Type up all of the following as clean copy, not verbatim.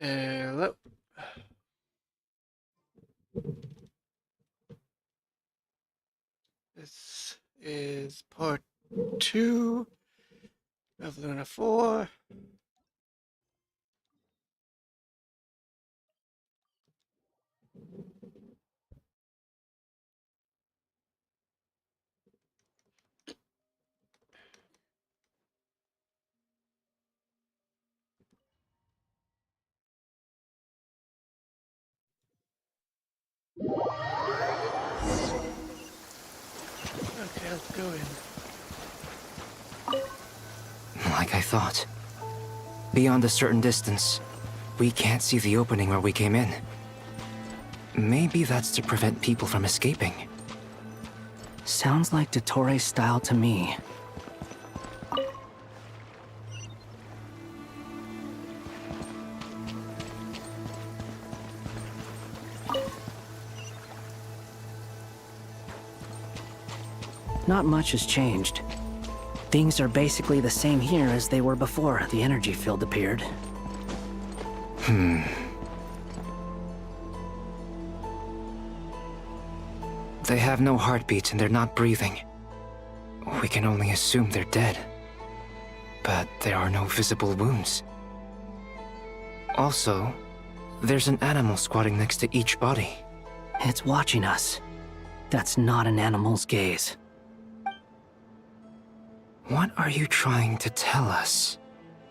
Hello. This is part 2 of Luna 4. Okay, let's go in. Like I thought. Beyond a certain distance, we can't see the opening where we came in. Maybe that's to prevent people from escaping. Sounds like Dottore style to me. Not much has changed. Things are basically the same here as they were before the energy field appeared. They have no heartbeat and they're not breathing. We can only assume they're dead. But there are no visible wounds. Also, there's an animal squatting next to each body. It's watching us. That's not an animal's gaze. What are you trying to tell us?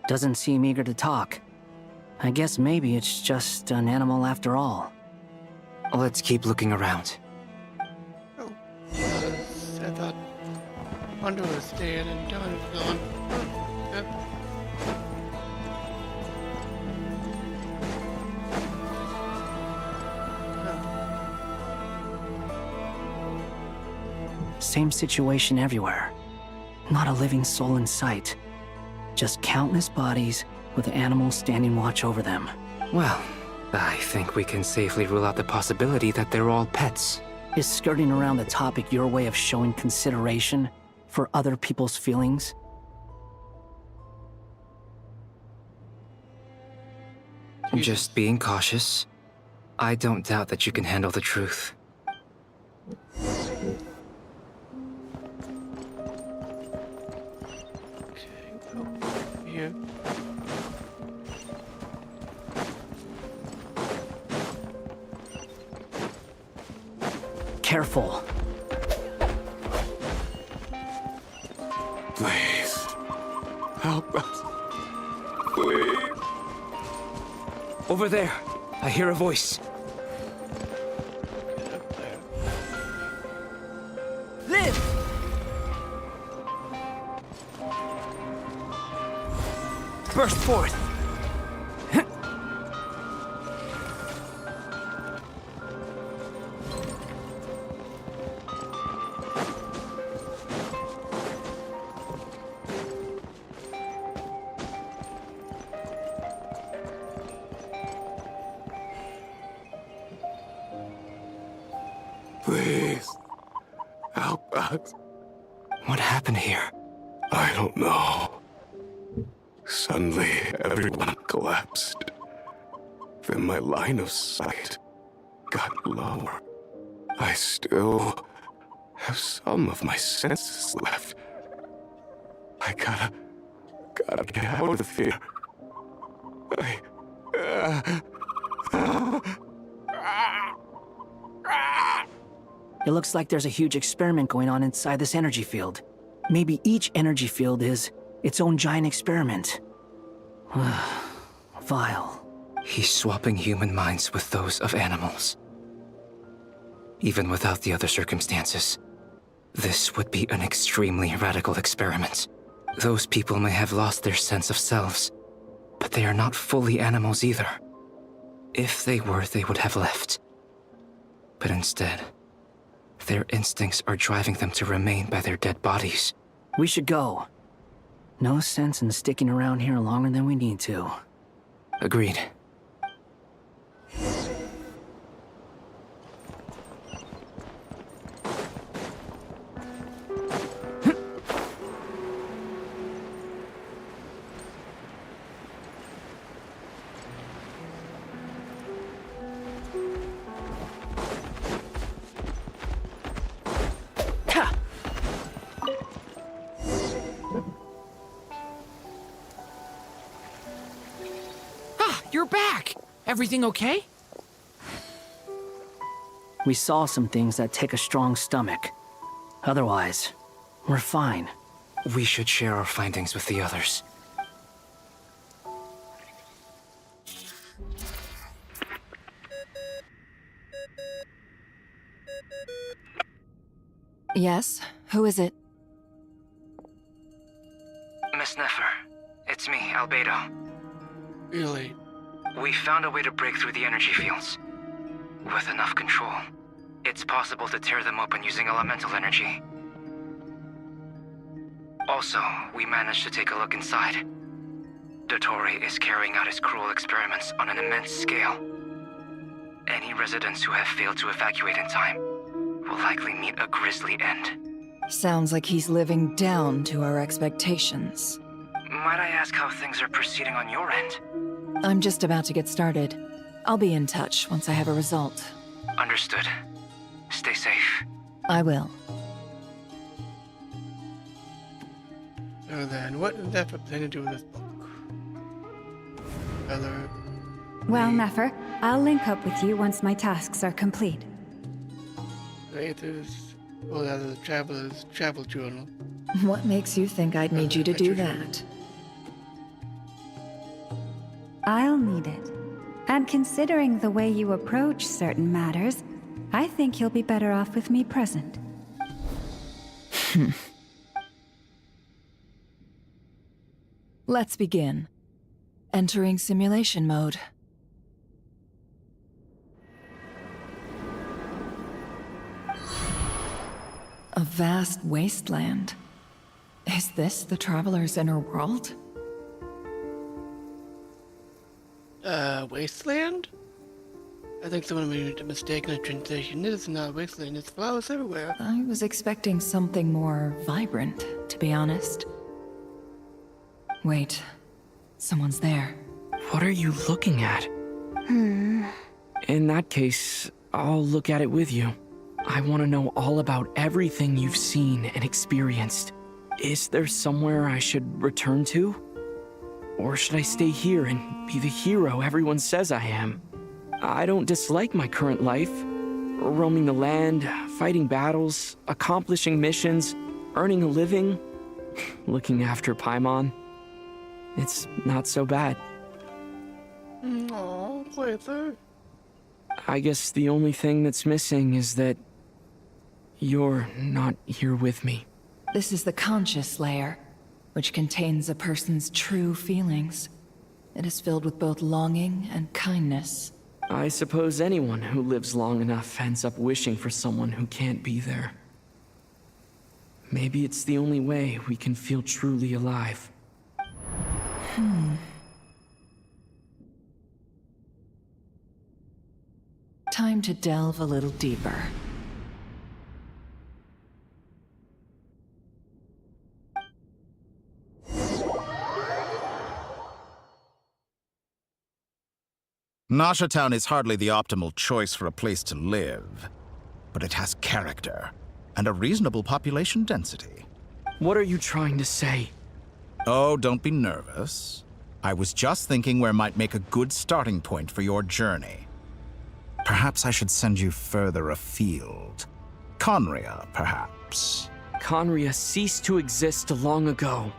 Doesn't seem eager to talk. I guess maybe it's just an animal after all. Let's keep looking around. Oh, I thought Wonder was dead and Dawn was gone. Yep. Same situation everywhere. Not a living soul in sight. Just countless bodies with animals standing watch over them. Well, I think we can safely rule out the possibility that they're all pets. Is skirting around the topic your way of showing consideration for other people's feelings? Just being cautious. I don't doubt that you can handle the truth. Okay, over here. Careful. Please, help us. Please. Over there! I hear a voice. Get up there. Live! Burst forth! Please, help us. What happened here? I don't know. Suddenly, everyone collapsed. Then my line of sight got lower. I still have some of my senses left. I gotta get out of here. It looks like there's a huge experiment going on inside this energy field. Maybe each energy field is its own giant experiment. Vile. He's swapping human minds with those of animals. Even without the other circumstances, this would be an extremely radical experiment. Those people may have lost their sense of selves, but they are not fully animals either. If they were, they would have left. But instead, their instincts are driving them to remain by their dead bodies. We should go. No sense in sticking around here longer than we need to. Agreed. Ah, you're back! Everything okay? We saw some things that take a strong stomach. Otherwise, we're fine. We should share our findings with the others. Yes? Who is it? Miss Nefer, it's me, Albedo. Really? We found a way to break through the energy fields. With enough control, it's possible to tear them open using elemental energy. Also, we managed to take a look inside. Dottore is carrying out his cruel experiments on an immense scale. Any residents who have failed to evacuate in time will likely meet a grisly end. Sounds like he's living down to our expectations. Might I ask how things are proceeding on your end? I'm just about to get started. I'll be in touch once I have a result. Understood. Stay safe. I will. So then, what does that have to do with this book? Other... Well, Nefer, I'll link up with you once my tasks are complete. Aether's... Well, that is the Traveler's Travel Journal. What makes you think I'd need you to do that? I'll need it. And considering the way you approach certain matters, I think you'll be better off with me present. Let's begin. Entering simulation mode. A vast wasteland. Is this the Traveler's inner world? Wasteland? I think someone made a mistake in the translation. It is not a wasteland, it's flowers everywhere. I was expecting something more vibrant, to be honest. Wait, someone's there. What are you looking at? In that case, I'll look at it with you. I want to know all about everything you've seen and experienced. Is there somewhere I should return to? Or should I stay here and be the hero everyone says I am? I don't dislike my current life. Roaming the land, fighting battles, accomplishing missions, earning a living, looking after Paimon. It's not so bad. Aww, Quasar. I guess the only thing that's missing is that you're not here with me. This is the conscious layer, which contains a person's true feelings. It is filled with both longing and kindness. I suppose anyone who lives long enough ends up wishing for someone who can't be there. Maybe it's the only way we can feel truly alive. Time to delve a little deeper. Nasha Town is hardly the optimal choice for a place to live, but it has character and a reasonable population density. What are you trying to say? Oh, don't be nervous. I was just thinking where might make a good starting point for your journey. Perhaps I should send you further afield. Conria, perhaps. Conria ceased to exist long ago.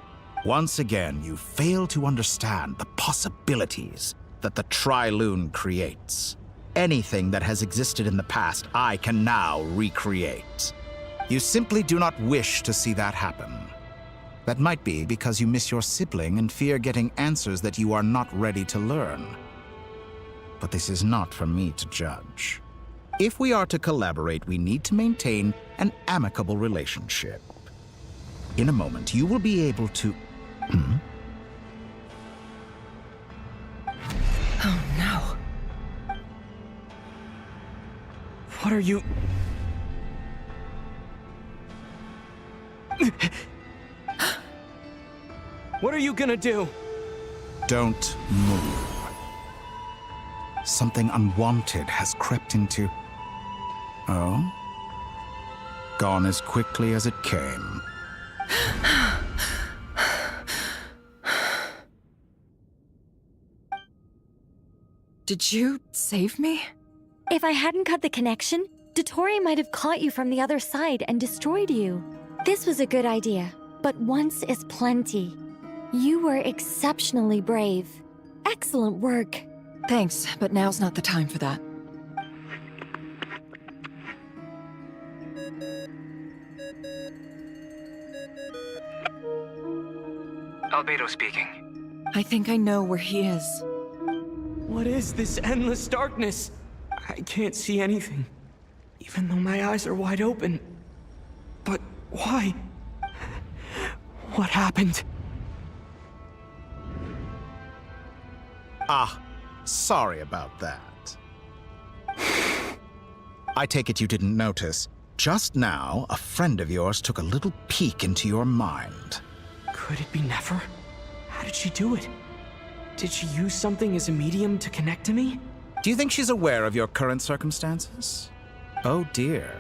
Once again, you fail to understand the possibilities that the Tri-Lune creates. Anything that has existed in the past, I can now recreate. You simply do not wish to see that happen. That might be because you miss your sibling and fear getting answers that you are not ready to learn. But this is not for me to judge. If we are to collaborate, we need to maintain an amicable relationship. In a moment, you will be able to... Oh no. What are you... What are you gonna do? Don't move. Something unwanted has crept into... Oh? Gone as quickly as it came. Did you save me? If I hadn't cut the connection, Dottore might have caught you from the other side and destroyed you. This was a good idea, but once is plenty. You were exceptionally brave. Excellent work. Thanks, but now's not the time for that. Albedo speaking. I think I know where he is. What is this endless darkness? I can't see anything, even though my eyes are wide open. But why? What happened? Ah, sorry about that. I take it you didn't notice. Just now, a friend of yours took a little peek into your mind. Could it be Nefer? How did she do it? Did she use something as a medium to connect to me? Do you think she's aware of your current circumstances? Oh dear.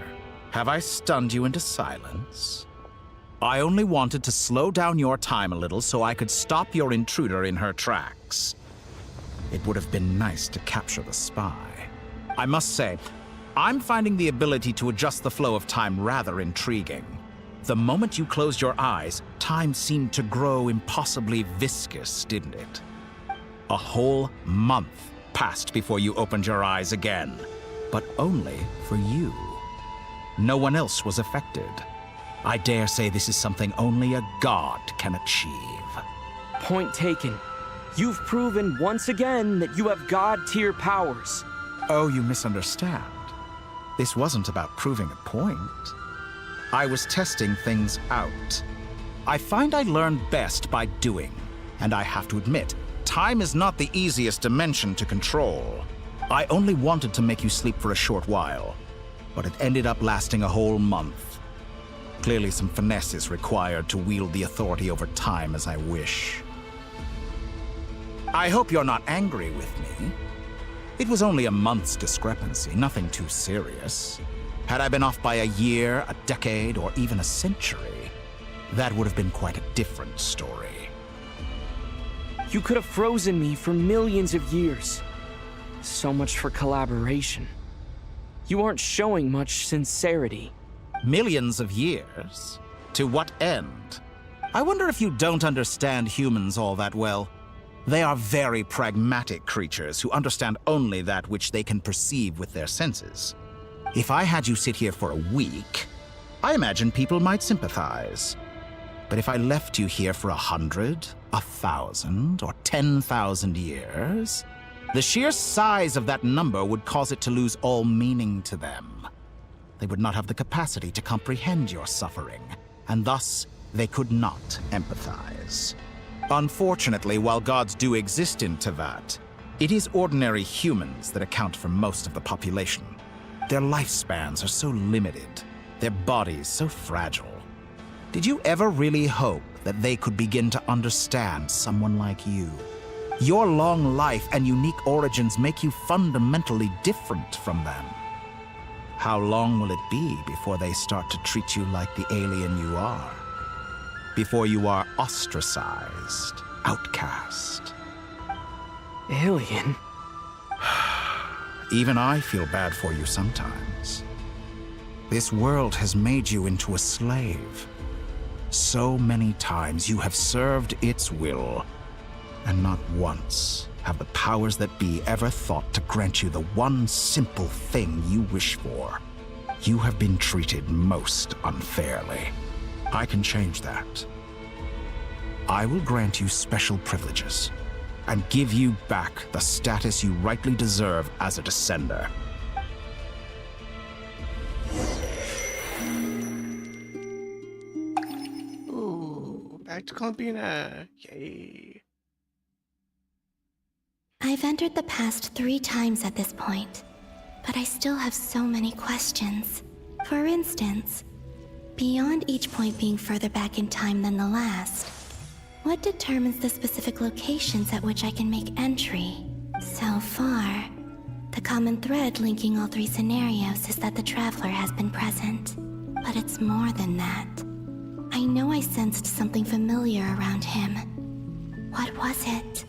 Have I stunned you into silence? I only wanted to slow down your time a little so I could stop your intruder in her tracks. It would have been nice to capture the spy. I must say, I'm finding the ability to adjust the flow of time rather intriguing. The moment you closed your eyes, time seemed to grow impossibly viscous, didn't it? A whole month passed before you opened your eyes again, but only for you. No one else was affected. I dare say this is something only a god can achieve. Point taken. You've proven once again that you have god-tier powers. Oh, you misunderstand. This wasn't about proving a point. I was testing things out. I find I learn best by doing, and I have to admit, time is not the easiest dimension to control. I only wanted to make you sleep for a short while, but it ended up lasting a whole month. Clearly some finesse is required to wield the authority over time as I wish. I hope you're not angry with me. It was only a month's discrepancy, nothing too serious. Had I been off by a year, a decade, or even a century, that would have been quite a different story. You could have frozen me for millions of years. So much for collaboration. You aren't showing much sincerity. Millions of years? To what end? I wonder if you don't understand humans all that well. They are very pragmatic creatures who understand only that which they can perceive with their senses. If I had you sit here for a week, I imagine people might sympathize. But if I left you here for 100, 1,000, or 10,000 years, the sheer size of that number would cause it to lose all meaning to them. They would not have the capacity to comprehend your suffering, and thus they could not empathize. Unfortunately, while gods do exist in Tevat, it is ordinary humans that account for most of the population. Their lifespans are so limited, their bodies so fragile. Did you ever really hope that they could begin to understand someone like you? Your long life and unique origins make you fundamentally different from them. How long will it be before they start to treat you like the alien you are? Before you are ostracized, outcast? Alien? Even I feel bad for you sometimes. This world has made you into a slave. So many times you have served its will, and not once have the powers that be ever thought to grant you the one simple thing you wish for. You have been treated most unfairly. I can change that. I will grant you special privileges and give you back the status you rightly deserve as a descender. Ooh, back to Columbina. Yay. I've entered the past 3 times at this point, but I still have so many questions. For instance, beyond each point being further back in time than the last, what determines the specific locations at which I can make entry? So far, the common thread linking all 3 scenarios is that the Traveler has been present. But it's more than that. I know I sensed something familiar around him. What was it?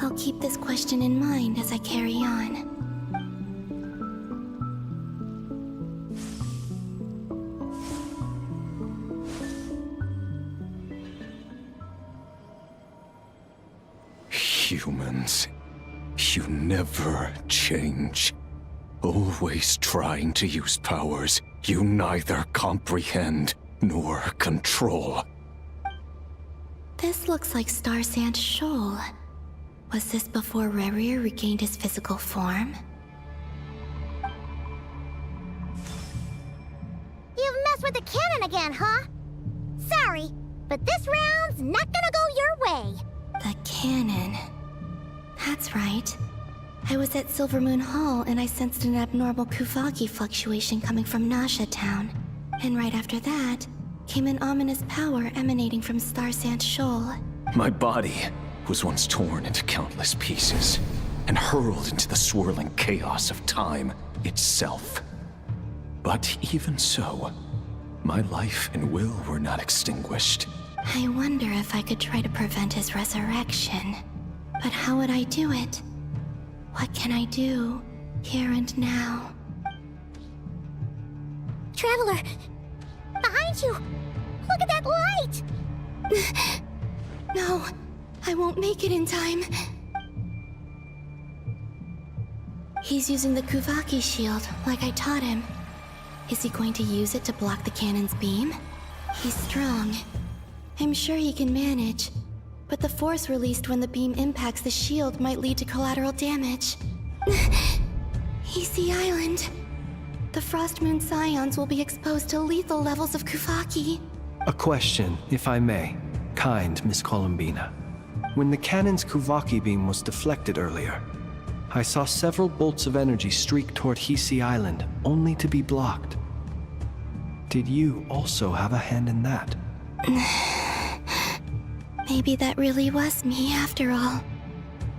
I'll keep this question in mind as I carry on. Humans, you never change. Always trying to use powers you neither comprehend nor control. This looks like Star Sand Shoal. Was this before Rerir regained his physical form? You've messed with the cannon again, huh? Sorry, but this round's not gonna go your way. The cannon. That's right. I was at Silvermoon Hall and I sensed an abnormal Kuvagi fluctuation coming from Nasha Town. And right after that, came an ominous power emanating from Star Sand Shoal. My body was once torn into countless pieces and hurled into the swirling chaos of time itself. But even so, my life and will were not extinguished. I wonder if I could try to prevent his resurrection. But how would I do it? What can I do, here and now? Traveler! Behind you! Look at that light! No, I won't make it in time. He's using the Kuvaki shield, like I taught him. Is he going to use it to block the cannon's beam? He's strong. I'm sure he can manage. But the force released when the beam impacts the shield might lead to collateral damage. Easy Island. The Frost Moon Scions will be exposed to lethal levels of Kuvaki. A question, if I may. Kind Miss Columbina. When the cannon's Kuvaki beam was deflected earlier, I saw several bolts of energy streak toward Hisi Island, only to be blocked. Did you also have a hand in that? Maybe that really was me after all.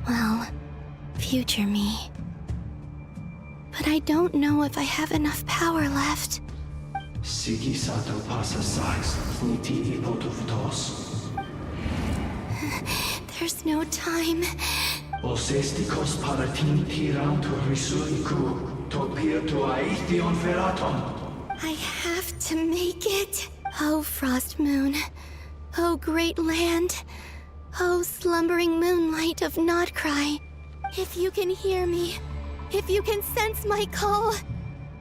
Well, future me. But I don't know if I have enough power left. Sigi sato pasa sais, niti ipotovtos. There's no time. Osestikos paratin tirantur risuiku, topirtu aithion feraton. I have to make it. Oh, Frost Moon. Oh, great land. Oh, slumbering moonlight of Nodcry. If you can hear me, if you can sense my call,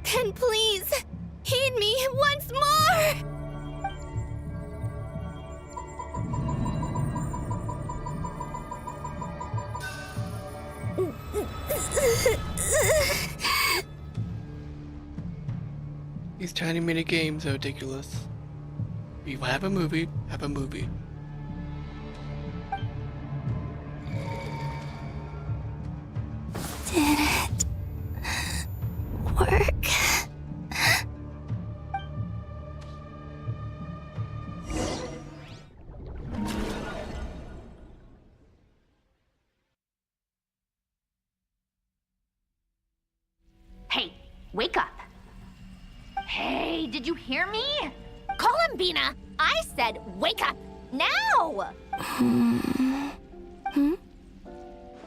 then please, heed me once more! These tiny mini games are ridiculous. You have a movie, have a movie. Did it work? Hey, wake up. Hey, did you hear me? Columbina, I said wake up now!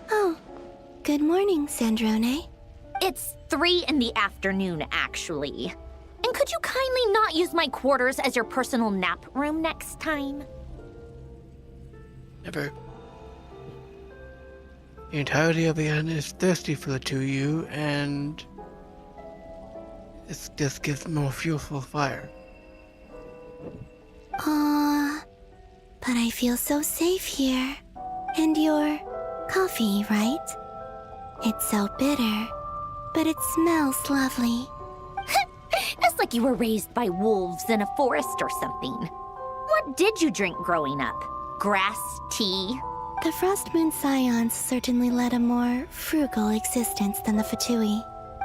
Oh, good morning, Sandrone. It's 3 in the afternoon, actually. And could you kindly not use my quarters as your personal nap room next time? Never. The entirety of the inn is thirsty for the two of you, and this just gives more fuel for the fire. Aw, but I feel so safe here. And your coffee, right? It's so bitter, but it smells lovely. That's like you were raised by wolves in a forest or something. What did you drink growing up? Grass tea? The Frost Moon Scions certainly led a more frugal existence than the Fatui.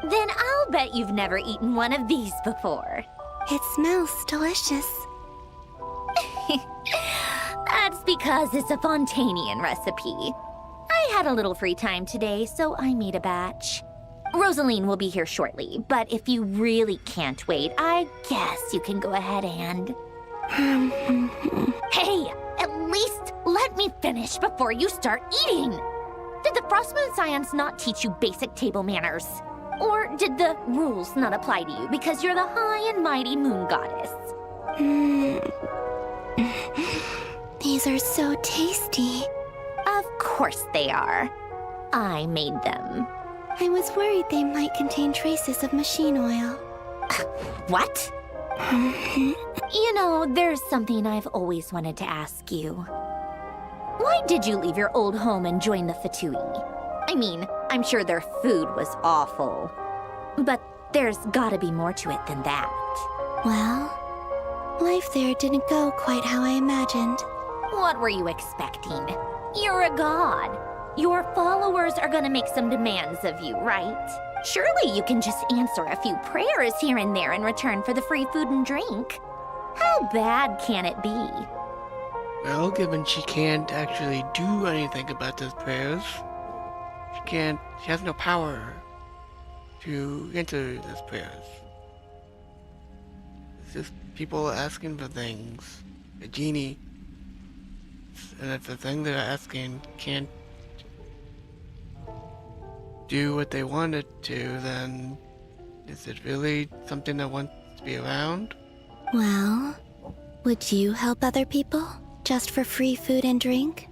Then I'll bet you've never eaten one of these before. It smells delicious. That's because it's a Fontanian recipe. I had a little free time today, so I made a batch. Rosaline will be here shortly, but if you really can't wait, I guess you can go ahead and... Hey, at least let me finish before you start eating. Frostmoon Scions not teach you basic table manners? Or did the rules not apply to you because you're the high and mighty moon goddess? These are so tasty. Of course they are. I made them. I was worried they might contain traces of machine oil. What? You know, there's something I've always wanted to ask you. Why did you leave your old home and join the Fatui? I mean, I'm sure their food was awful. But there's gotta be more to it than that. Well, life there didn't go quite how I imagined. What were you expecting? You're a god. Your followers are gonna make some demands of you, right? Surely you can just answer a few prayers here and there in return for the free food and drink. How bad can it be? Well, given she can't actually do anything about those prayers, she has no power to answer those prayers. It's just people asking for things. A genie. And if the thing they're asking can't do what they want it to, then is it really something that wants to be around? Well, would you help other people just for free food and drink?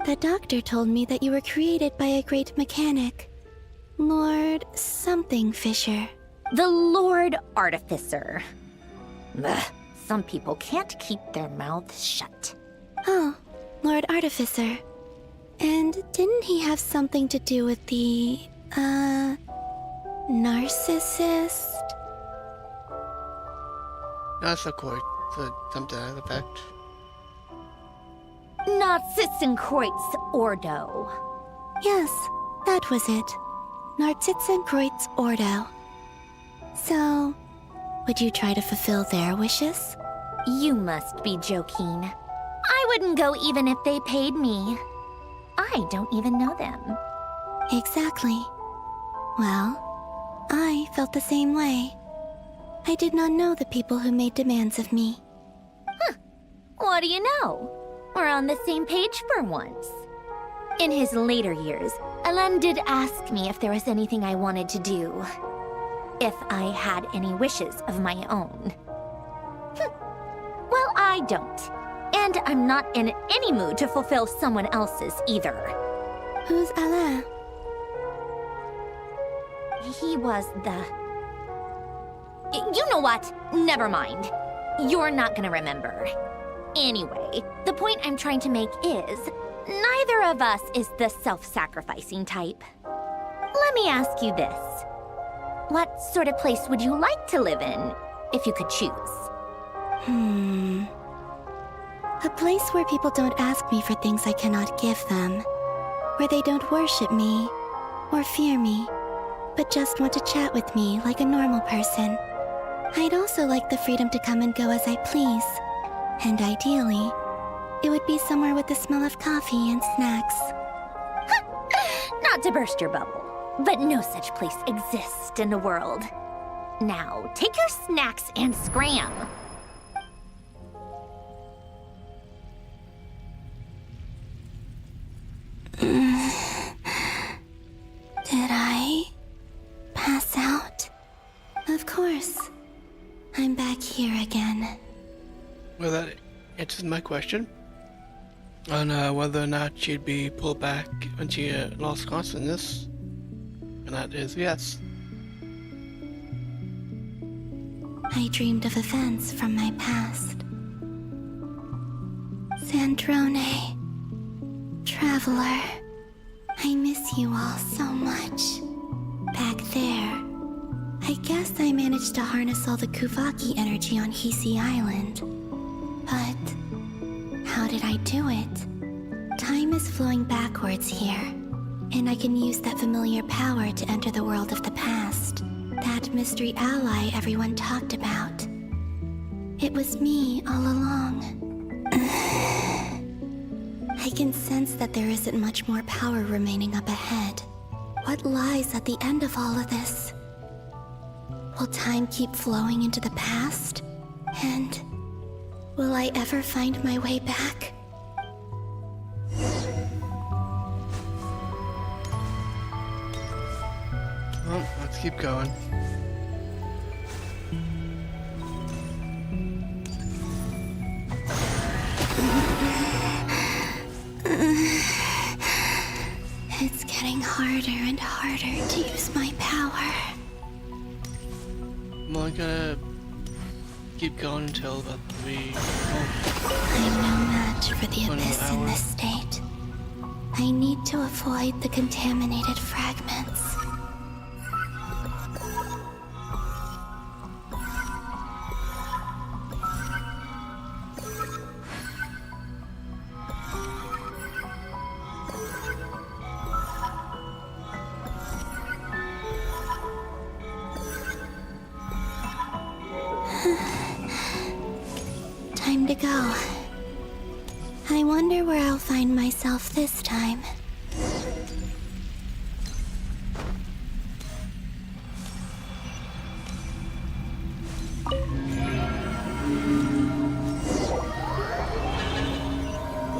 The doctor told me that you were created by a great mechanic, Lord something Fisher. The Lord Artificer. Ugh, some people can't keep their mouths shut. Oh, Lord Artificer. And didn't he have something to do with the, narcissist? Not so quite. So something to that effect. Narcissenkreuz Ordo. Yes, that was it. Narcissenkreuz Ordo. So, would you try to fulfill their wishes? You must be joking. I wouldn't go even if they paid me. I don't even know them. Exactly. Well, I felt the same way. I did not know the people who made demands of me. What do you know? We're on the same page for once. In his later years, Alan did ask me if there was anything I wanted to do. If I had any wishes of my own. Well, I don't. And I'm not in any mood to fulfill someone else's either. Who's Alain? He was the... You know what? Never mind. You're not gonna remember. Anyway, the point I'm trying to make is, neither of us is the self-sacrificing type. Let me ask you this. What sort of place would you like to live in, if you could choose? A place where people don't ask me for things I cannot give them. Where they don't worship me, or fear me, but just want to chat with me like a normal person. I'd also like the freedom to come and go as I please. And ideally, it would be somewhere with the smell of coffee and snacks. Not to burst your bubble, but no such place exists in the world. Now, take your snacks and scram. Did I pass out? Of course. I'm back here again. Well, that answers my question on whether or not she'd be pulled back when she lost consciousness. And that is yes. I dreamed of events from my past. Sandrone, Traveler, I miss you all so much. Back there, I guess I managed to harness all the Kuvaki energy on Hisi Island. But how did I do it? Time is flowing backwards here, and I can use that familiar power to enter the world of the past. That mystery ally everyone talked about. It was me all along. I can sense that there isn't much more power remaining up ahead. What lies at the end of all of this? Will time keep flowing into the past? And will I ever find my way back? Let's keep going. It's getting harder and harder to use my power. I'm only gonna keep going until about 3. I'm no match for the abyss in this state. I need to avoid the contaminated fragments. Time to go. I wonder where I'll find myself this time.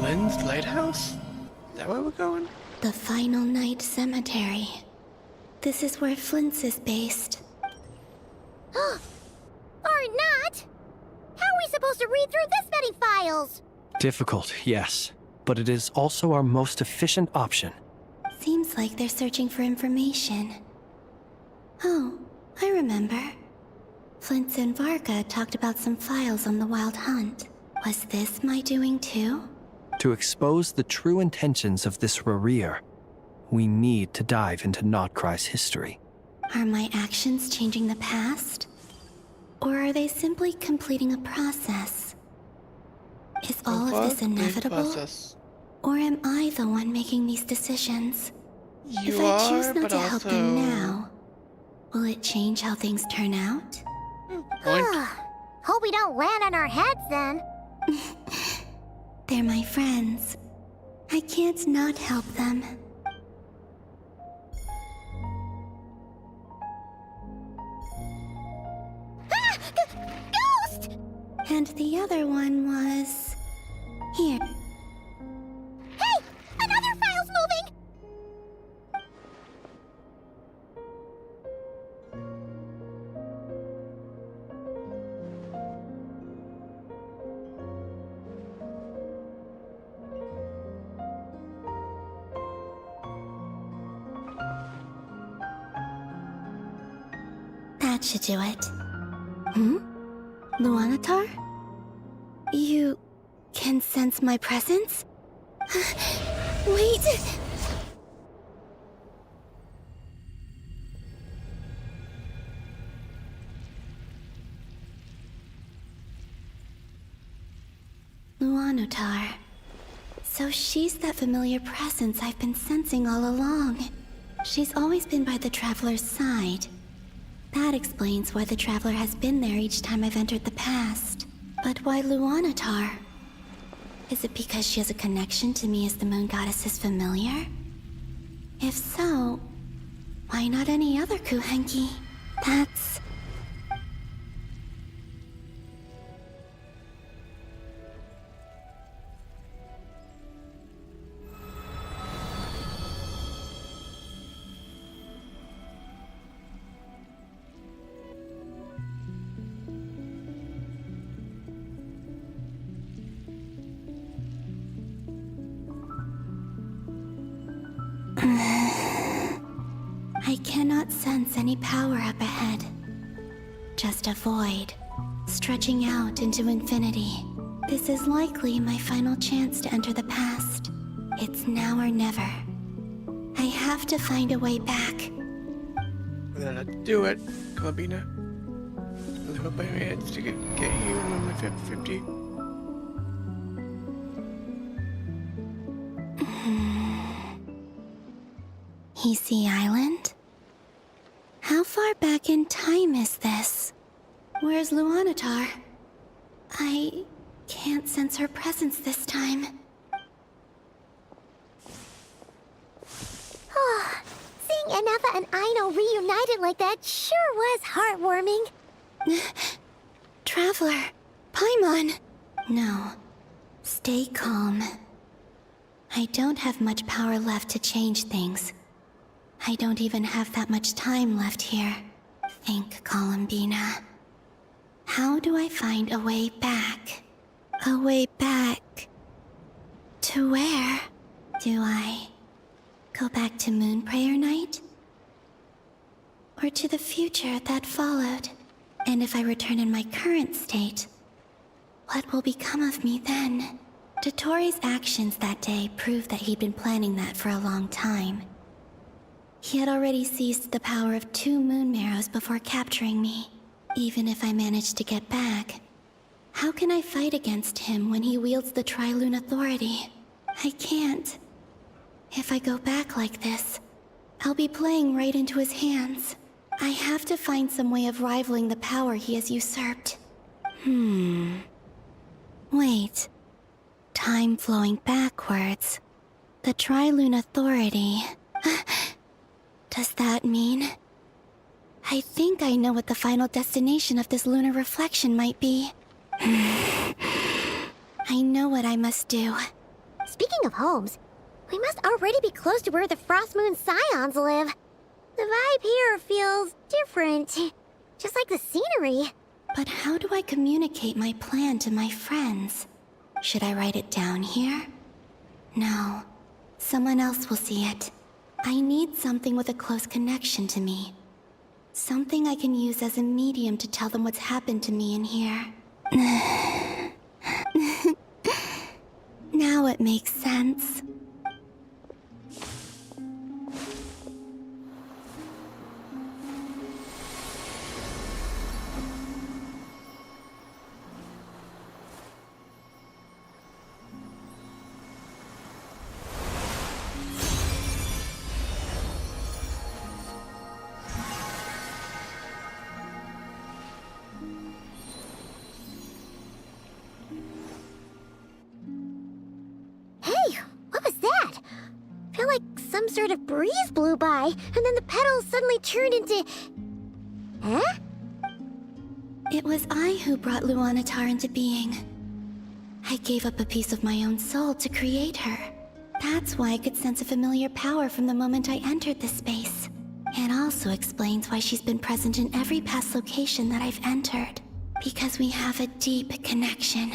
Lynn's Lighthouse? Is that where we're going? The Final Night Cemetery. This is where Flint's is based. Or not! How are we supposed to read through this many files? Difficult, yes, but it is also our most efficient option. Seems like they're searching for information. Oh, I remember. Flint's and Varga talked about some files on the Wild Hunt. Was this my doing too? To expose the true intentions of this Rereer, we need to dive into Notcry's history. Are my actions changing the past? Or are they simply completing a process? Is all of this inevitable? Or am I the one making these decisions? If I choose not to help them now, will it change how things turn out? Hope we don't land on our heads then. They're my friends. I can't not help them. Ghost! And the other one was... here. Hey! Another file's moving! That should do it. Luanatar? You can sense my presence? Wait! Luanatar. So she's that familiar presence I've been sensing all along. She's always been by the Traveler's side. That explains why the Traveler has been there each time I've entered the past. But why Luanatar? Is it because she has a connection to me as the Moon Goddess's familiar? If so, why not any other Kuhenki? That's... I cannot sense any power up ahead. Just a void, stretching out into infinity. This is likely my final chance to enter the past. It's now or never. I have to find a way back. We're gonna do it, Clubina. I hope I manage to get you on my 50. Hisi Island? How far back in time is this? Where's Luanatar? I can't sense her presence this time. Seeing Enefa and Aino reunited like that sure was heartwarming. Traveler, Paimon. No, stay calm. I don't have much power left to change things. I don't even have that much time left here. Think, Columbina. How do I find a way back? A way back... to where? Do I go back to Moon Prayer Night? Or to the future that followed? And if I return in my current state, what will become of me then? Dotori's actions that day proved that he'd been planning that for a long time. He had already seized the power of 2 moon marrows before capturing me. Even if I managed to get back, how can I fight against him when he wields the Tri-Lune Authority? I can't. If I go back like this, I'll be playing right into his hands. I have to find some way of rivaling the power he has usurped. Wait. Time flowing backwards. The Tri-Lune Authority. Does that mean... I think I know what the final destination of this lunar reflection might be. I know what I must do. Speaking of homes, we must already be close to where the Frost Moon Scions live. The vibe here feels different, just like the scenery. But how do I communicate my plan to my friends? Should I write it down here? No. Someone else will see it. I need something with a close connection to me. Something I can use as a medium to tell them what's happened to me in here. Now it makes sense. Some sort of breeze blew by, and then the petals suddenly turned into... Huh? It was I who brought Luanatar into being. I gave up a piece of my own soul to create her. That's why I could sense a familiar power from the moment I entered this space. It also explains why she's been present in every past location that I've entered. Because we have a deep connection.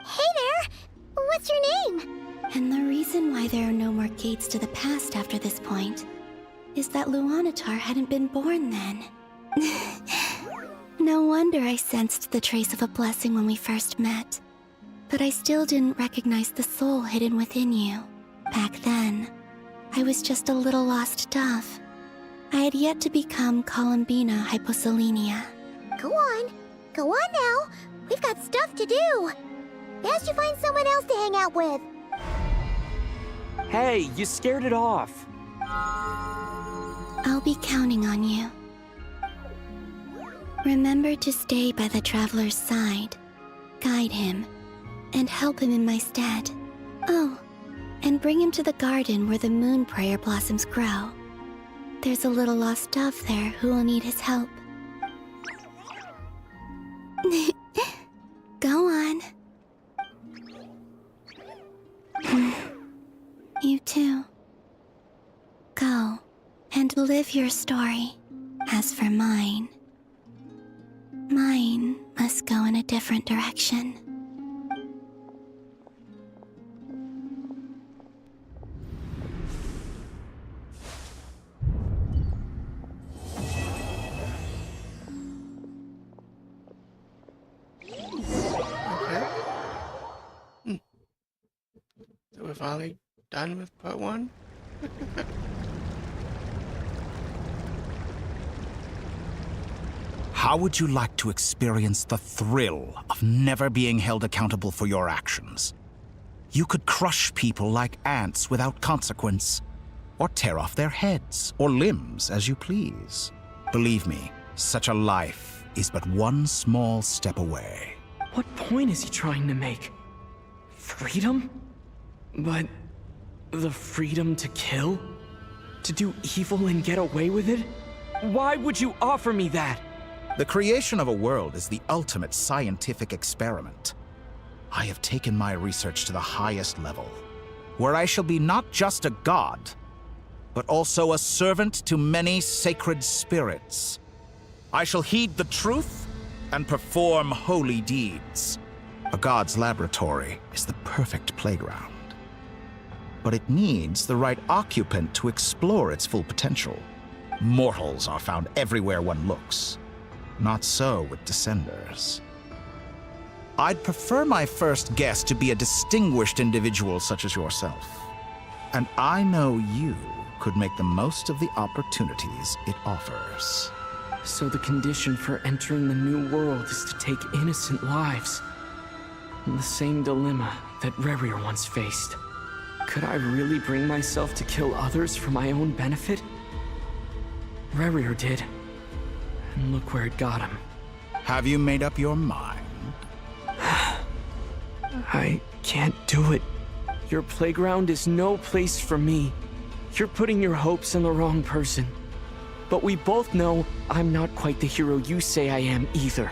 Hey there! What's your name? And the reason why there are no more gates to the past after this point is that Luanatar hadn't been born then. No wonder I sensed the trace of a blessing when we first met. But I still didn't recognize the soul hidden within you. Back then, I was just a little lost dove. I had yet to become Columbina Hyposelenia. Go on now. We've got stuff to do. Best you find someone else to hang out with. Hey, you scared it off. I'll be counting on you. Remember to stay by the traveler's side, guide him, and help him in my stead. Oh, and bring him to the garden where the moon prayer blossoms grow. There's a little lost dove there who will need his help. Go on. You too. Go and live your story. As for mine must go in a different direction. So we're finally done with part 1? How would you like to experience the thrill of never being held accountable for your actions? You could crush people like ants without consequence, or tear off their heads or limbs as you please. Believe me, such a life is but one small step away. What point is he trying to make? Freedom? But the freedom to kill? To do evil and get away with it? Why would you offer me that? The creation of a world is the ultimate scientific experiment. I have taken my research to the highest level. where I shall be not just a god, but also a servant to many sacred spirits. I shall heed the truth and perform holy deeds. A god's laboratory is the perfect playground. But it needs the right occupant to explore its full potential. Mortals are found everywhere one looks. Not so with Descenders. I'd prefer my first guest to be a distinguished individual such as yourself. And I know you could make the most of the opportunities it offers. So the condition for entering the new world is to take innocent lives. The same dilemma that Rerir once faced. Could I really bring myself to kill others for my own benefit? Rerir did. And look where it got him. Have you made up your mind? I can't do it. Your playground is no place for me. You're putting your hopes in the wrong person. But we both know I'm not quite the hero you say I am either.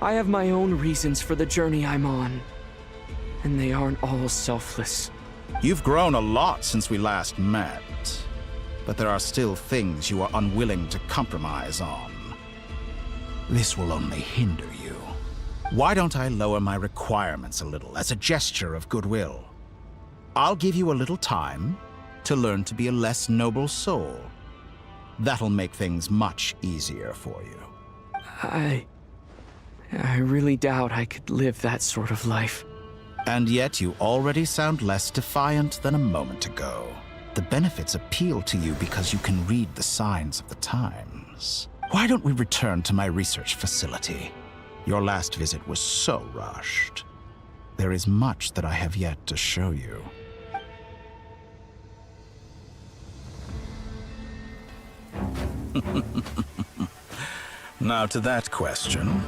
I have my own reasons for the journey I'm on. And they aren't all selfless. You've grown a lot since we last met. But there are still things you are unwilling to compromise on. This will only hinder you. Why don't I lower my requirements a little as a gesture of goodwill? I'll give you a little time to learn to be a less noble soul. That'll make things much easier for you. I really doubt I could live that sort of life. And yet you already sound less defiant than a moment ago. The benefits appeal to you because you can read the signs of the times. Why don't we return to my research facility? Your last visit was so rushed. There is much that I have yet to show you. Now to that question,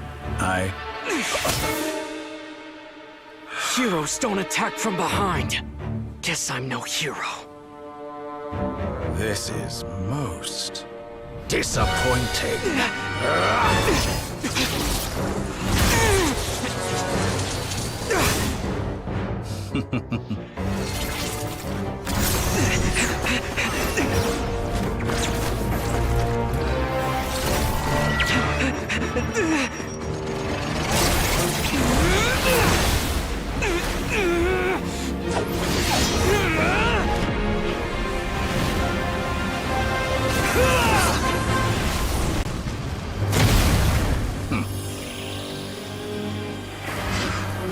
Heroes don't attack from behind. Guess I'm no hero. This is most disappointing.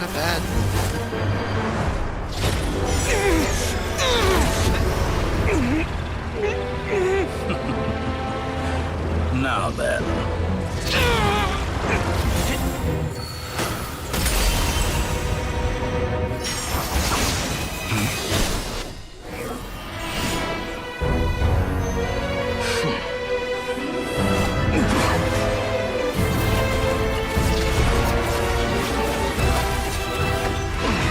Not bad. Now then.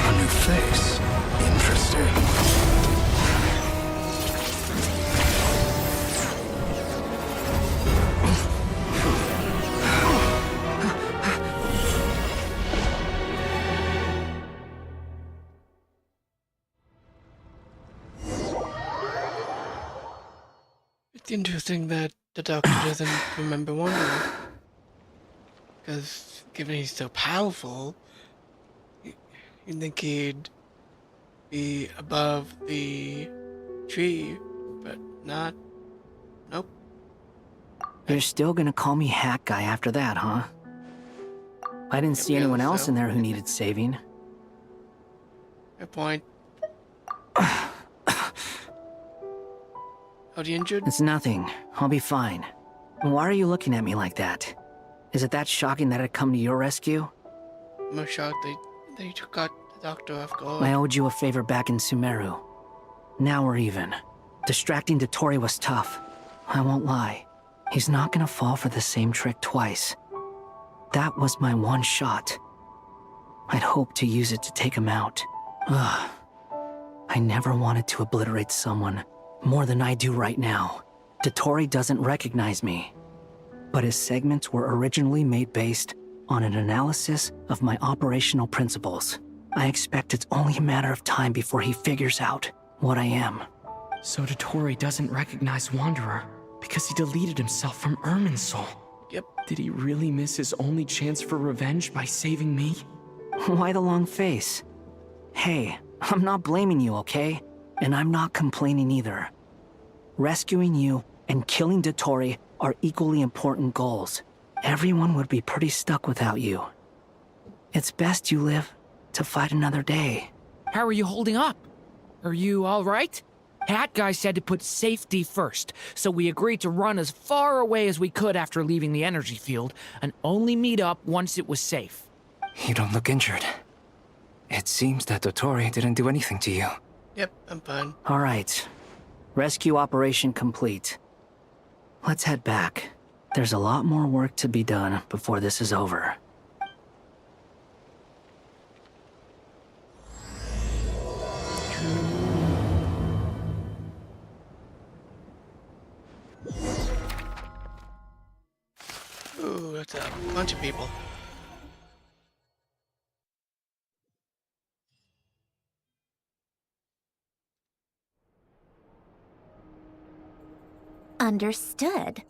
A new face. Interesting. It's interesting that the doctor doesn't remember Wonder. Because given he's so powerful, you'd think he'd be above the tree, but not. Nope. You're still gonna call me Hack Guy after that, huh? I didn't see anyone else in there who needed saving. Good point. Are you injured? It's nothing. I'll be fine. Why are you looking at me like that? Is it that shocking that I'd come to your rescue? I'm not shocked they took out the doctor off guard. I owed you a favor back in Sumeru. Now we're even. Distracting Dotori was tough. I won't lie. He's not gonna fall for the same trick twice. That was my one shot. I'd hoped to use it to take him out. Ugh. I never wanted to obliterate someone more than I do right now. Dotori doesn't recognize me. But his segments were originally made based on an analysis of my operational principles. I expect it's only a matter of time before he figures out what I am. So Dottore doesn't recognize Wanderer because he deleted himself from Irminsul. Yep. Did he really miss his only chance for revenge by saving me? Why the long face? Hey, I'm not blaming you, okay? And I'm not complaining either. Rescuing you and killing Dottore are equally important goals. Everyone would be pretty stuck without you. It's best you live to fight another day. How are you holding up? Are you all right? Hat Guy said to put safety first, so we agreed to run as far away as we could after leaving the energy field, and only meet up once it was safe. You don't look injured. It seems that Dottore didn't do anything to you. Yep, I'm fine. All right. Rescue operation complete. Let's head back. There's a lot more work to be done before this is over. Ooh, that's a bunch of people. Understood.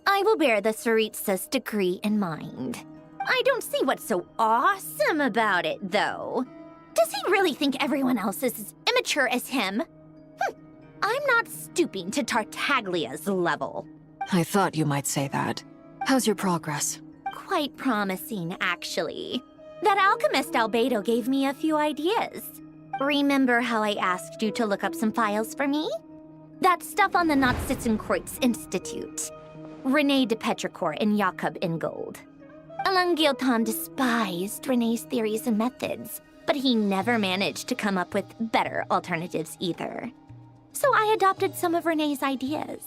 I will bear the Tsaritsa's decree in mind. I don't see what's so awesome about it, though. Does he really think everyone else is as immature as him? I'm not stooping to Tartaglia's level. I thought you might say that. How's your progress? Quite promising, actually. That alchemist Albedo gave me a few ideas. Remember how I asked you to look up some files for me? That stuff on the Nazistenkreuz Institute. René de Petrichor and Jakob Ingold. Alain Guillotin despised René's theories and methods, but he never managed to come up with better alternatives either. So I adopted some of René's ideas.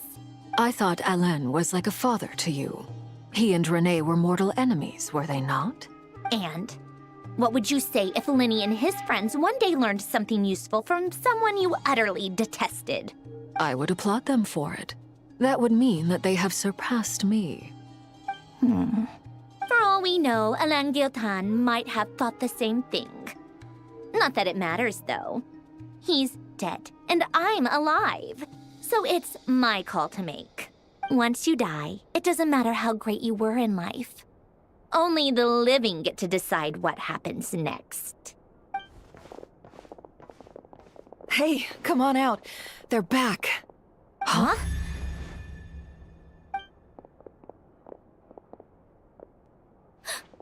I thought Alain was like a father to you. He and René were mortal enemies, were they not? And what would you say if Lenny and his friends one day learned something useful from someone you utterly detested? I would applaud them for it. That would mean that they have surpassed me. For all we know, Alain Guillotin might have thought the same thing. Not that it matters, though. He's dead, and I'm alive. So it's my call to make. Once you die, it doesn't matter how great you were in life. Only the living get to decide what happens next. Hey, come on out. They're back. Huh?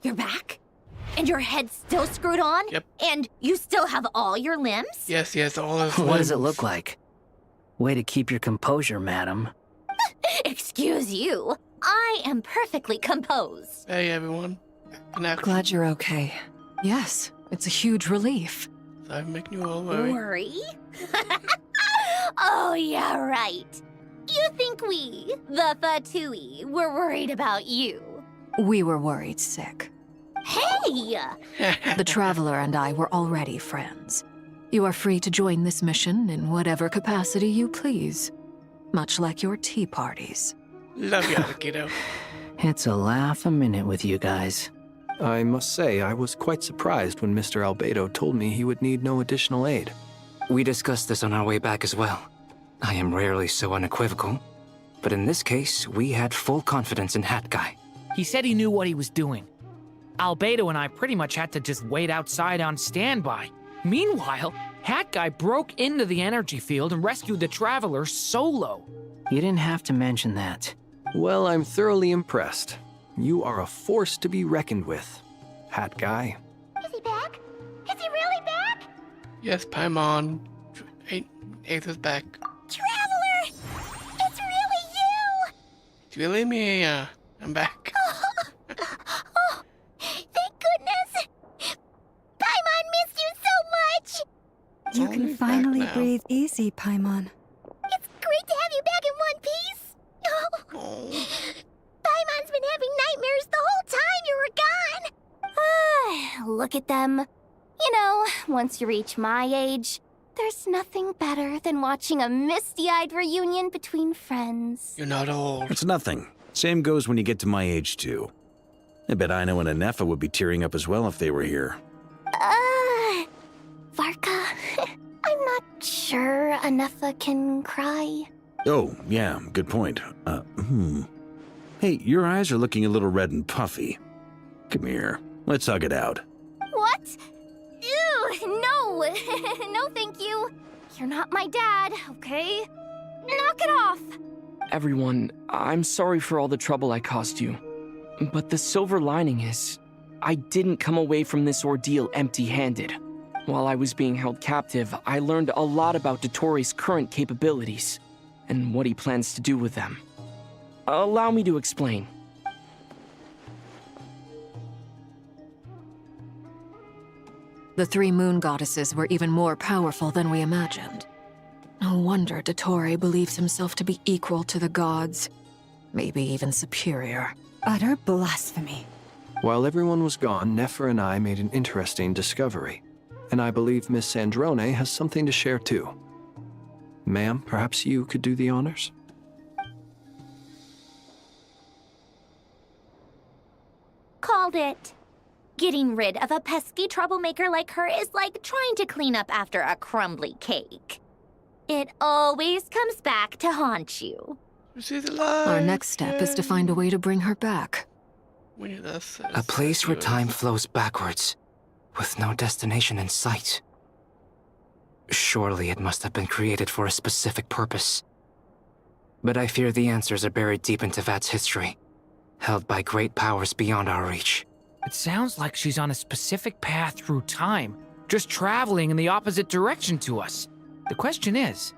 You're back? And your head's still screwed on? Yep. And you still have all your limbs? Yes, all of What does it look like? Way to keep your composure, madam. Excuse you. I am perfectly composed. Hey, everyone. Glad you're okay. Yes, it's a huge relief. I'm making you all worry. Worry? Oh, yeah, right. You think we, the Fatui, were worried about you? We were worried sick. Hey! The Traveler and I were already friends. You are free to join this mission in whatever capacity you please. Much like your tea parties. Love you, kiddo. It's a laugh a minute with you guys. I must say, I was quite surprised when Mr. Albedo told me he would need no additional aid. We discussed this on our way back as well. I am rarely so unequivocal, but in this case, we had full confidence in Hat Guy. He said he knew what he was doing. Albedo and I pretty much had to just wait outside on standby. Meanwhile, Hat Guy broke into the energy field and rescued the Traveler solo. You didn't have to mention that. Well, I'm thoroughly impressed. You are a force to be reckoned with, Hat Guy. Is he back? Is he really back? Yes, Paimon. Eighth is back. Traveler! It's really you! It's really me. I'm back. Oh, thank goodness! Paimon missed you so much! You can finally breathe easy, Paimon. It's great to have you back in one piece! Oh. Paimon's been having nightmares the whole time you were gone! Look at them. You know, once you reach my age, there's nothing better than watching a misty-eyed reunion between friends. You're not old. It's nothing. Same goes when you get to my age, too. I bet Ino and Anefa would be tearing up as well if they were here. sure Anafa can cry? Oh, yeah, good point. Hey, your eyes are looking a little red and puffy. Come here, let's hug it out. What? Ew, no! No, thank you. You're not my dad, okay? Knock it off! Everyone, I'm sorry for all the trouble I caused you. But the silver lining is, I didn't come away from this ordeal empty-handed. While I was being held captive, I learned a lot about Dotori's current capabilities, and what he plans to do with them. Allow me to explain. The three moon goddesses were even more powerful than we imagined. No wonder Dottore believes himself to be equal to the gods. Maybe even superior. Utter blasphemy. While everyone was gone, Nefer and I made an interesting discovery. And I believe Miss Sandrone has something to share too. Ma'am, perhaps you could do the honors? Called it. Getting rid of a pesky troublemaker like her is like trying to clean up after a crumbly cake. It always comes back to haunt you. Our next step is to find a way to bring her back. A place where time flows backwards, with no destination in sight. Surely it must have been created for a specific purpose. But I fear the answers are buried deep in Tevat's history, held by great powers beyond our reach. It sounds like she's on a specific path through time, just traveling in the opposite direction to us. The question is,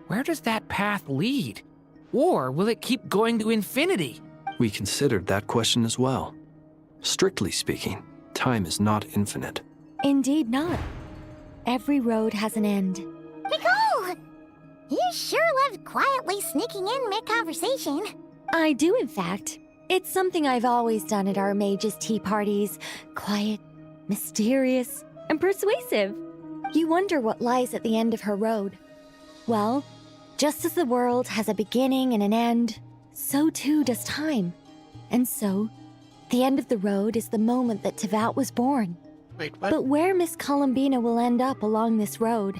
where does that path lead? Or will it keep going to infinity? We considered that question as well. Strictly speaking, time is not infinite. Indeed not. Every road has an end. Nicole! You sure loved quietly sneaking in mid-conversation. I do, in fact. It's something I've always done at our mages' tea parties. Quiet, mysterious, and persuasive. You wonder what lies at the end of her road. Well, just as the world has a beginning and an end, so too does time. And so, the end of the road is the moment that Tevat was born. Wait, what? But where Miss Columbina will end up along this road,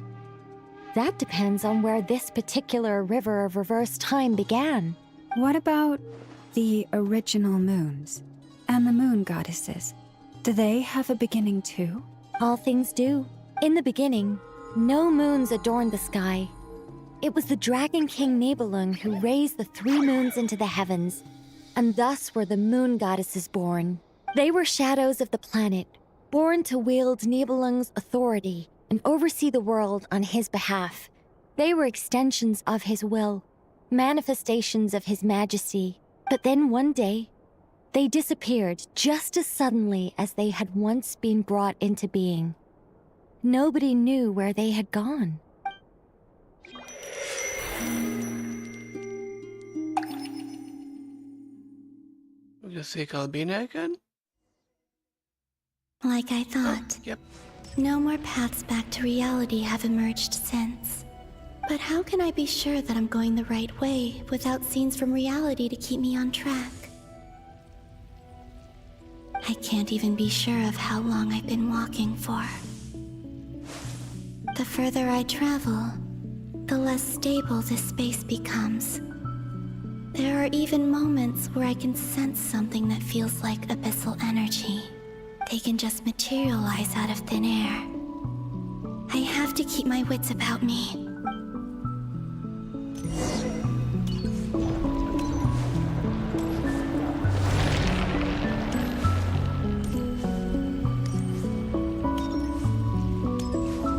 that depends on where this particular river of reverse time began. What about the original moons and the moon goddesses? Do they have a beginning too? All things do. In the beginning, no moons adorned the sky. It was the Dragon King Nibelung who raised the three moons into the heavens, and thus were the moon goddesses born. They were shadows of the planet, born to wield Nibelung's authority and oversee the world on his behalf. They were extensions of his will, manifestations of his majesty. But then one day, they disappeared just as suddenly as they had once been brought into being. Nobody knew where they had gone. We'll just see Columbina again? Like I thought. Yep. No more paths back to reality have emerged since. But how can I be sure that I'm going the right way without scenes from reality to keep me on track? I can't even be sure of how long I've been walking for. The further I travel, the less stable this space becomes. There are even moments where I can sense something that feels like abyssal energy. They can just materialize out of thin air. I have to keep my wits about me.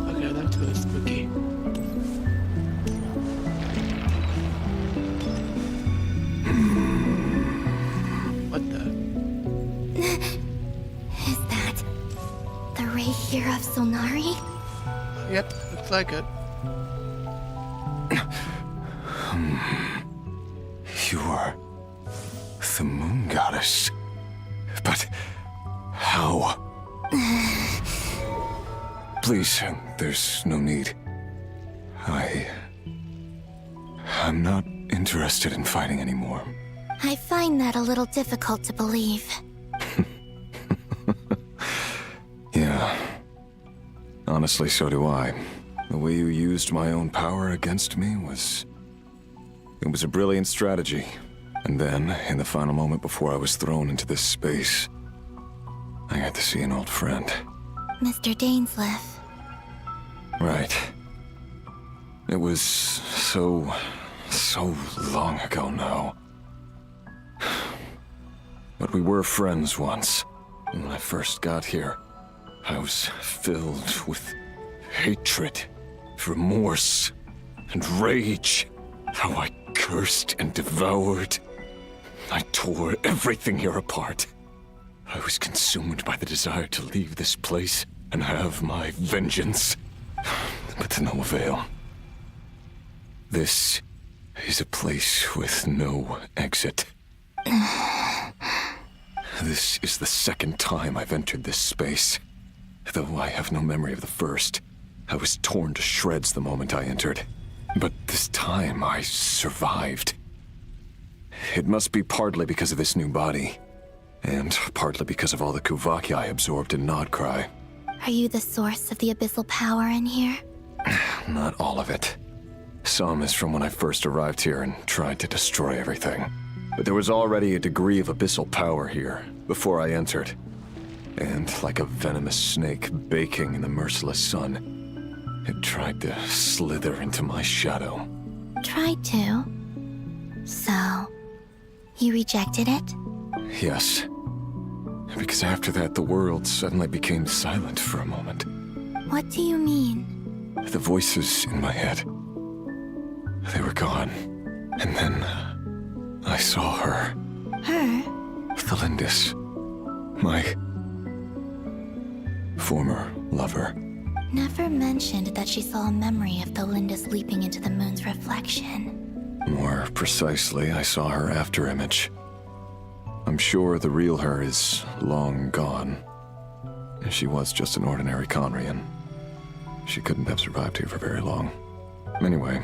Okay, that's really spooky. What the? Is that the ray here of Solnari? Yep, looks like it. You are the moon goddess. But how? Please, there's no need. I'm not interested in fighting anymore. I find that a little difficult to believe. Yeah. Honestly, so do I. The way you used my own power against me was... It was a brilliant strategy. And then, in the final moment before I was thrown into this space, I got to see an old friend. Mr. Dainsleif. Right. It was so long ago now. But we were friends once. When I first got here, I was filled with hatred, remorse, and rage. How I cursed and devoured. I tore everything here apart. I was consumed by the desire to leave this place and have my vengeance. But to no avail. This is a place with no exit. This is the second time I've entered this space. Though I have no memory of the first. I was torn to shreds the moment I entered. But this time I survived. It must be partly because of this new body. And partly because of all the Kuvaki I absorbed in Nodcry. Are you the source of the abyssal power in here? Not all of it. Some is from when I first arrived here and tried to destroy everything. But there was already a degree of abyssal power here, before I entered. And like a venomous snake baking in the merciless sun, it tried to slither into my shadow. Tried to? So, you rejected it? Yes. Because after that, the world suddenly became silent for a moment. What do you mean? The voices in my head, they were gone. And then, I saw her. Her? Thelindis. My former lover. Never mentioned that she saw a memory of Thelindis leaping into the moon's reflection. More precisely, I saw her afterimage. I'm sure the real her is long gone. She was just an ordinary Conrian. She couldn't have survived here for very long. Anyway,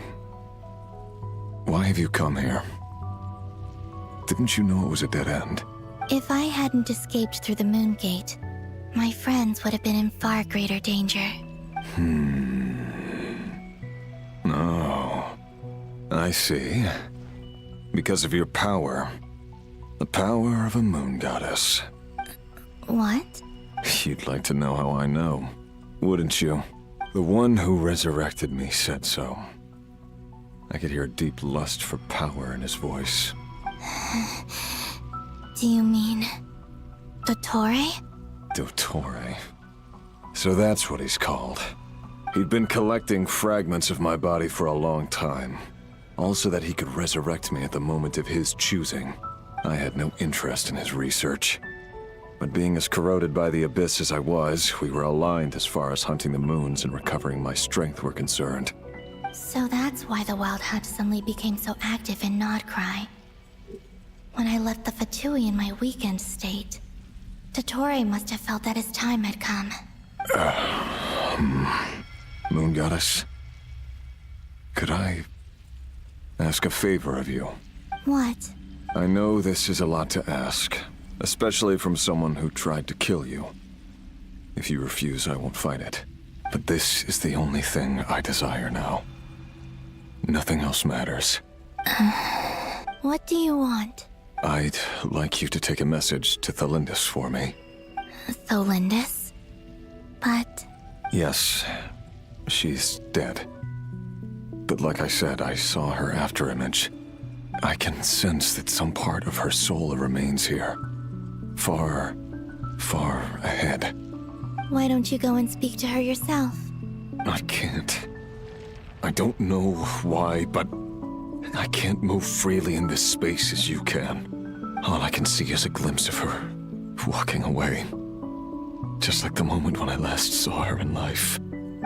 why have you come here? Didn't you know it was a dead end? If I hadn't escaped through the moon gate, my friends would have been in far greater danger. Oh, I see. Because of your power. The power of a moon goddess. What? You'd like to know how I know, wouldn't you? The one who resurrected me said so. I could hear a deep lust for power in his voice. Do you mean... Dottore? Dottore. So that's what he's called. He'd been collecting fragments of my body for a long time. Also that he could resurrect me at the moment of his choosing. I had no interest in his research. But being as corroded by the abyss as I was, we were aligned as far as hunting the moons and recovering my strength were concerned. So that's why the Wild Hunt suddenly became so active in Nodcry. When I left the Fatui in my weakened state, Dottore must have felt that his time had come. Moon Goddess, could I ask a favor of you? What? I know this is a lot to ask, especially from someone who tried to kill you. If you refuse, I won't fight it. But this is the only thing I desire now. Nothing else matters. What do you want? I'd like you to take a message to Thelindis for me. Thelindis? But... Yes, she's dead. But like I said, I saw her afterimage. I can sense that some part of her soul remains here. Far, far ahead. Why don't you go and speak to her yourself? I can't. I don't know why, but I can't move freely in this space as you can. All I can see is a glimpse of her, walking away. Just like the moment when I last saw her in life.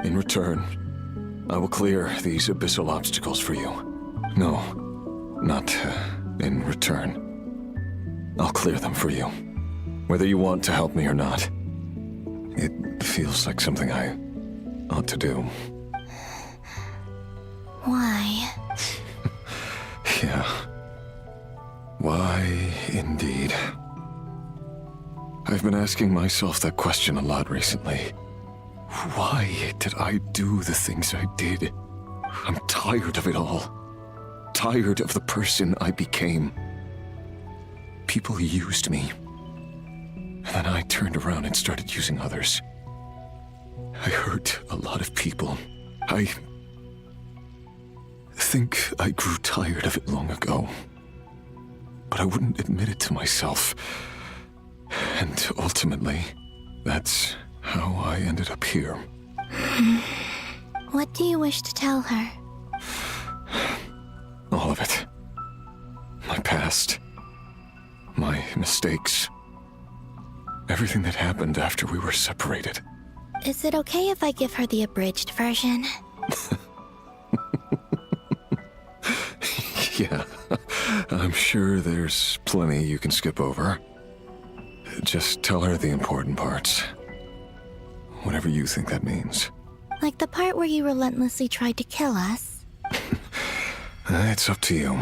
In return, I will clear these abyssal obstacles for you. No, not in return. I'll clear them for you. Whether you want to help me or not. It feels like something I ought to do. Why? Yeah. Why, indeed. I've been asking myself that question a lot recently. Why did I do the things I did? I'm tired of it all. Tired of the person I became. People used me. And then I turned around and started using others. I hurt a lot of people. I think I grew tired of it long ago. But I wouldn't admit it to myself. And ultimately, that's how I ended up here. What do you wish to tell her? All of it. My past. My mistakes. Everything that happened after we were separated. Is it okay if I give her the abridged version? Yeah, I'm sure there's plenty you can skip over. Just tell her the important parts. Whatever you think that means. Like the part where you relentlessly tried to kill us? It's up to you.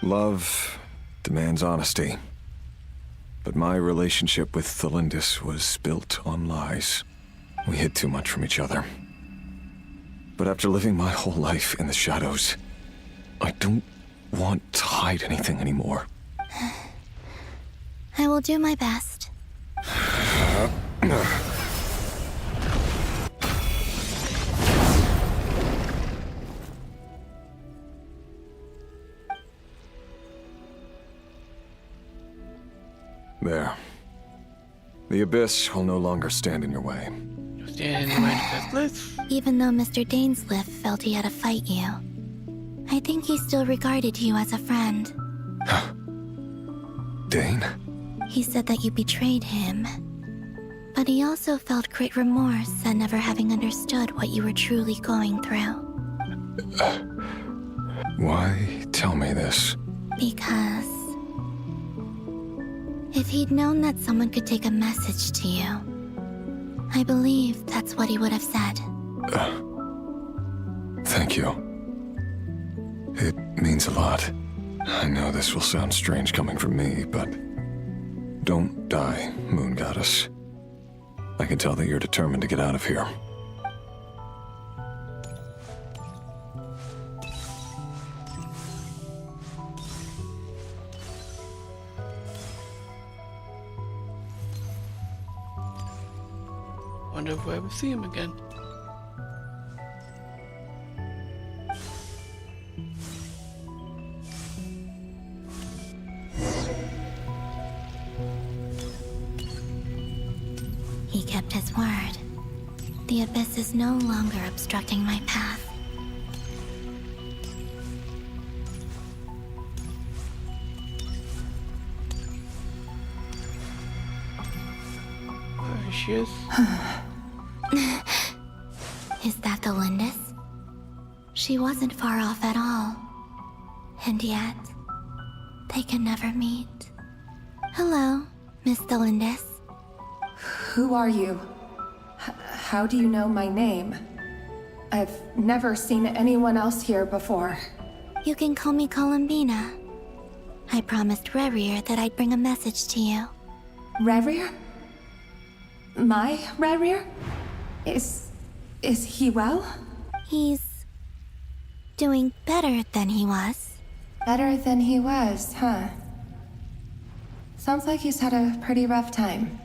Love demands honesty. But my relationship with Thelindis was built on lies. We hid too much from each other. But after living my whole life in the shadows, I don't want to hide anything anymore. I will do my best. There. The Abyss will no longer stand in your way. Stand in the way of this. Even though Mr. Dainsliff felt he had to fight you, I think he still regarded you as a friend. Dane? He said that you betrayed him. But he also felt great remorse at never having understood what you were truly going through. Why tell me this? Because if he'd known that someone could take a message to you, I believe that's what he would have said. Thank you. It means a lot. I know this will sound strange coming from me, but don't die, Moon Goddess. I can tell that you're determined to get out of here. Wonder if we'll ever see him again. He kept his word. The Abyss is no longer obstructing my path. There she is. Is that the Lindis? She wasn't far off at all. And yet, they can never meet. Hello, Miss Thelindis. Who are you? How do you know my name? I've never seen anyone else here before. You can call me Columbina. I promised Rerir that I'd bring a message to you. Rerir? My Rerir? Is he well? He's doing better than he was. Better than he was, huh? Sounds like he's had a pretty rough time.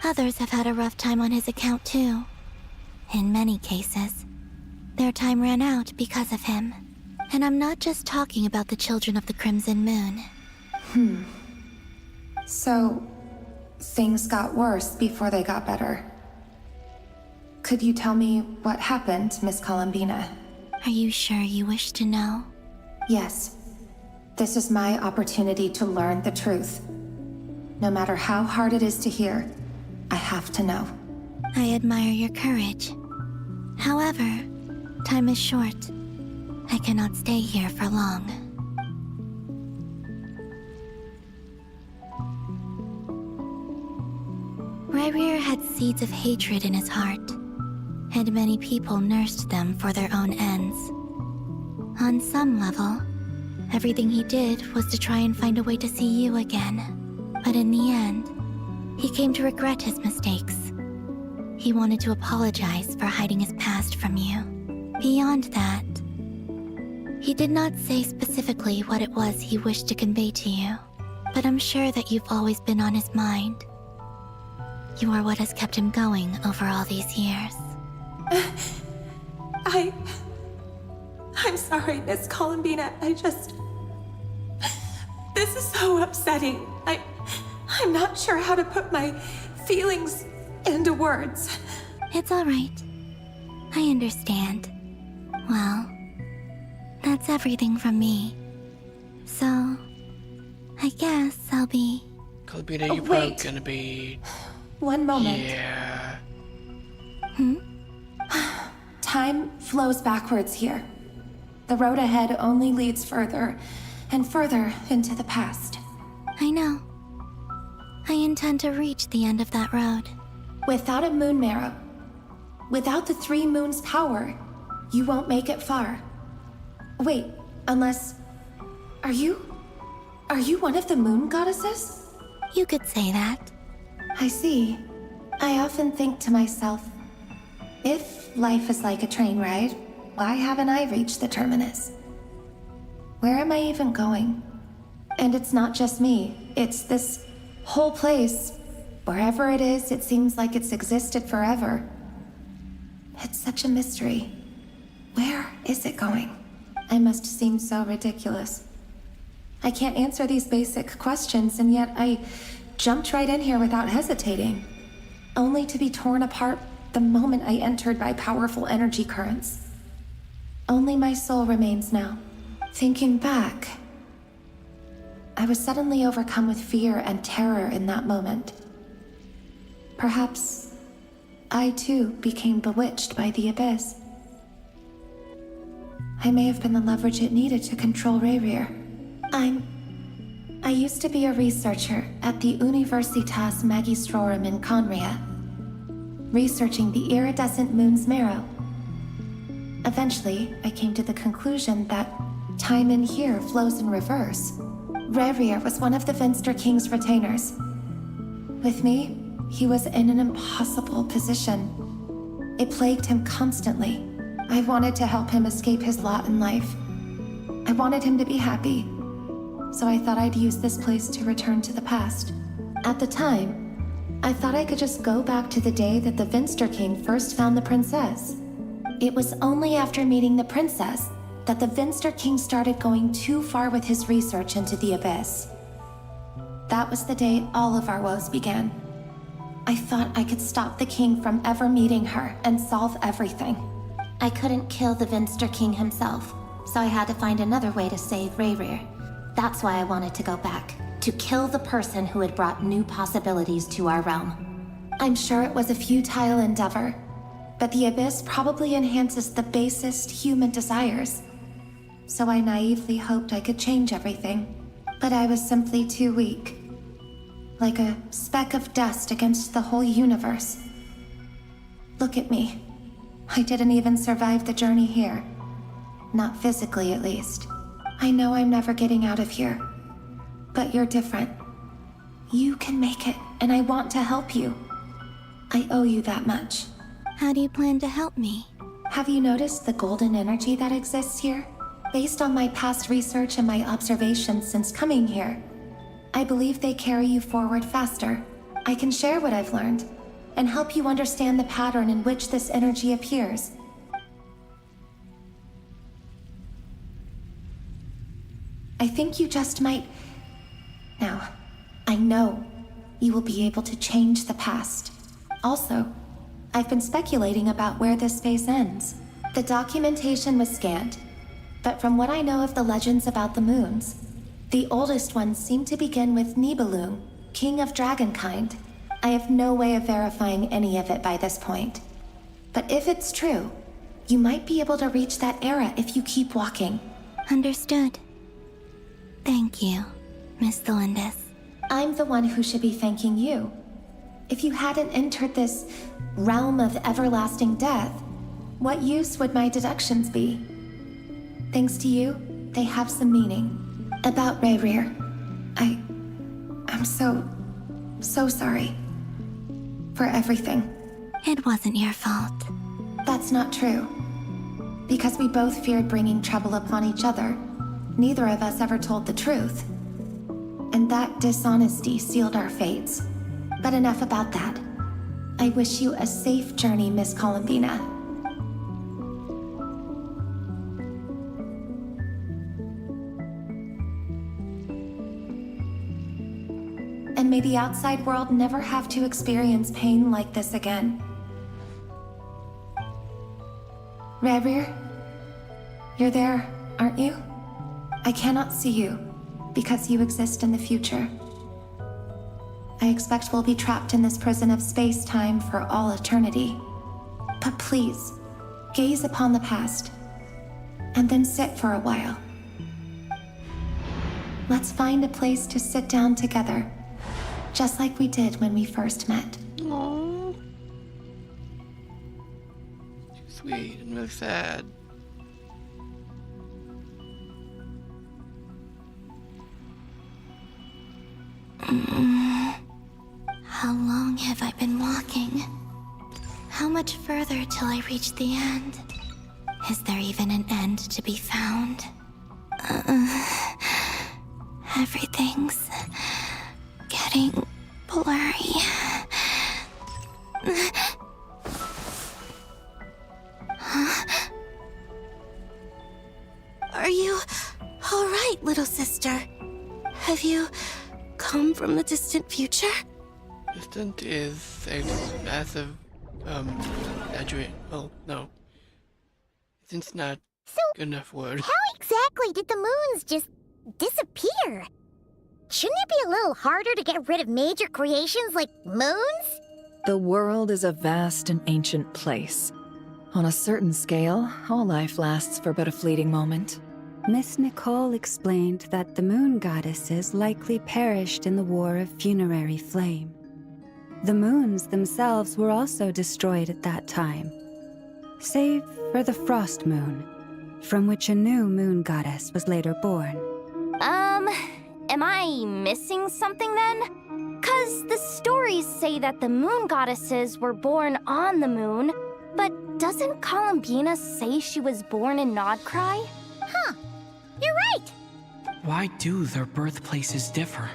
Others have had a rough time on his account too. In many cases, their time ran out because of him. And I'm not just talking about the children of the Crimson Moon. So, things got worse before they got better. Could you tell me what happened, Miss Columbina? Are you sure you wish to know? Yes. This is my opportunity to learn the truth. No matter how hard it is to hear, I have to know. I admire your courage. However, time is short. I cannot stay here for long. Rerir had seeds of hatred in his heart, and many people nursed them for their own ends. On some level, everything he did was to try and find a way to see you again. But in the end, he came to regret his mistakes. He wanted to apologize for hiding his past from you. Beyond that, he did not say specifically what it was he wished to convey to you, but I'm sure that you've always been on his mind. You are what has kept him going over all these years. I'm sorry, Miss Columbina. This is so upsetting. I'm not sure how to put my feelings into words. It's all right. I understand. Well, that's everything from me. So, I guess I'll be... Columbina, you're probably gonna be... One moment. Yeah. Time flows backwards here. The road ahead only leads further and further into the past. I know. I intend to reach the end of that road. Without a moon marrow, without the 3 moons' power, you won't make it far. Wait, unless... Are you one of the moon goddesses? You could say that. I see. I often think to myself, if life is like a train ride, why haven't I reached the terminus? Where am I even going? And it's not just me, it's this whole place. Wherever it is, it seems like it's existed forever. It's such a mystery. Where is it going? I must seem so ridiculous. I can't answer these basic questions, and yet I jumped right in here without hesitating, only to be torn apart the moment I entered by powerful energy currents. Only my soul remains now. Thinking back, I was suddenly overcome with fear and terror in that moment. Perhaps I too became bewitched by the Abyss. I may have been the leverage it needed to control Rayrir. I used to be a researcher at the Universitas Magistrorum in Conria, researching the iridescent moon's marrow. Eventually, I came to the conclusion that time in here flows in reverse. Rayrir was one of the Venster King's retainers. With me, he was in an impossible position. It plagued him constantly. I wanted to help him escape his lot in life. I wanted him to be happy. So I thought I'd use this place to return to the past. At the time, I thought I could just go back to the day that the Venster King first found the princess. It was only after meeting the princess that the Venster King started going too far with his research into the Abyss. That was the day all of our woes began. I thought I could stop the king from ever meeting her and solve everything. I couldn't kill the Venster King himself, so I had to find another way to save Rayrir. That's why I wanted to go back, to kill the person who had brought new possibilities to our realm. I'm sure it was a futile endeavor, but the Abyss probably enhances the basest human desires. So I naively hoped I could change everything, but I was simply too weak. Like a speck of dust against the whole universe. Look at me. I didn't even survive the journey here. Not physically, at least. I know I'm never getting out of here. But you're different. You can make it, and I want to help you. I owe you that much. How do you plan to help me? Have you noticed the golden energy that exists here? Based on my past research and my observations since coming here, I believe they carry you forward faster. I can share what I've learned, and help you understand the pattern in which this energy appears. I think you just might... Now, I know you will be able to change the past. Also, I've been speculating about where this space ends. The documentation was scanned, but from what I know of the legends about the moons, the oldest ones seem to begin with Nibelung, king of dragonkind. I have no way of verifying any of it by this point. But if it's true, you might be able to reach that era if you keep walking. Understood. Thank you, Miss Delindis. I'm the one who should be thanking you. If you hadn't entered this realm of everlasting death, what use would my deductions be? Thanks to you, they have some meaning. About Rayrir, I'm so sorry. For everything. It wasn't your fault. That's not true. Because we both feared bringing trouble upon each other, neither of us ever told the truth. And that dishonesty sealed our fates. But enough about that. I wish you a safe journey, Miss Columbina. And may the outside world never have to experience pain like this again. Rerir, you're there, aren't you? I cannot see you, because you exist in the future. I expect we'll be trapped in this prison of space-time for all eternity. But please, gaze upon the past, and then sit for a while. Let's find a place to sit down together, just like we did when we first met. Aww. Too sweet and really sad. How long have I been walking? How much further till I reach the end? Is there even an end to be found? Everything's getting blurry. Huh? Are you all right, little sister? Have you come from the distant future? Distant is a massive, exaggerate. Well, no. Distant's not good enough word. How exactly did the moons just disappear? Shouldn't it be a little harder to get rid of major creations like moons? The world is a vast and ancient place. On a certain scale, all life lasts for but a fleeting moment. Miss Nicole explained that the moon goddesses likely perished in the War of Funerary Flame. The moons themselves were also destroyed at that time, save for the Frost Moon, from which a new moon goddess was later born. Am I missing something then? 'Cause the stories say that the moon goddesses were born on the moon, but doesn't Columbina say she was born in Nodcry? Huh, you're right! Why do their birthplaces differ?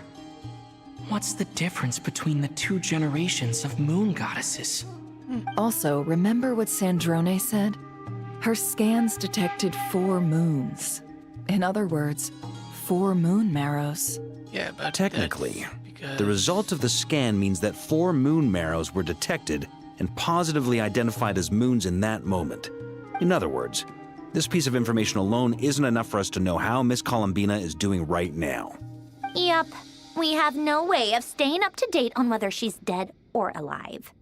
What's the difference between the two generations of moon goddesses? Also, remember what Sandrone said? Her scans detected 4 moons. In other words, 4 moon marrows. Yeah, but technically, the result of the scan means that 4 moon marrows were detected and positively identified as moons in that moment. In other words, this piece of information alone isn't enough for us to know how Miss Columbina is doing right now. Yep. We have no way of staying up to date on whether she's dead or alive.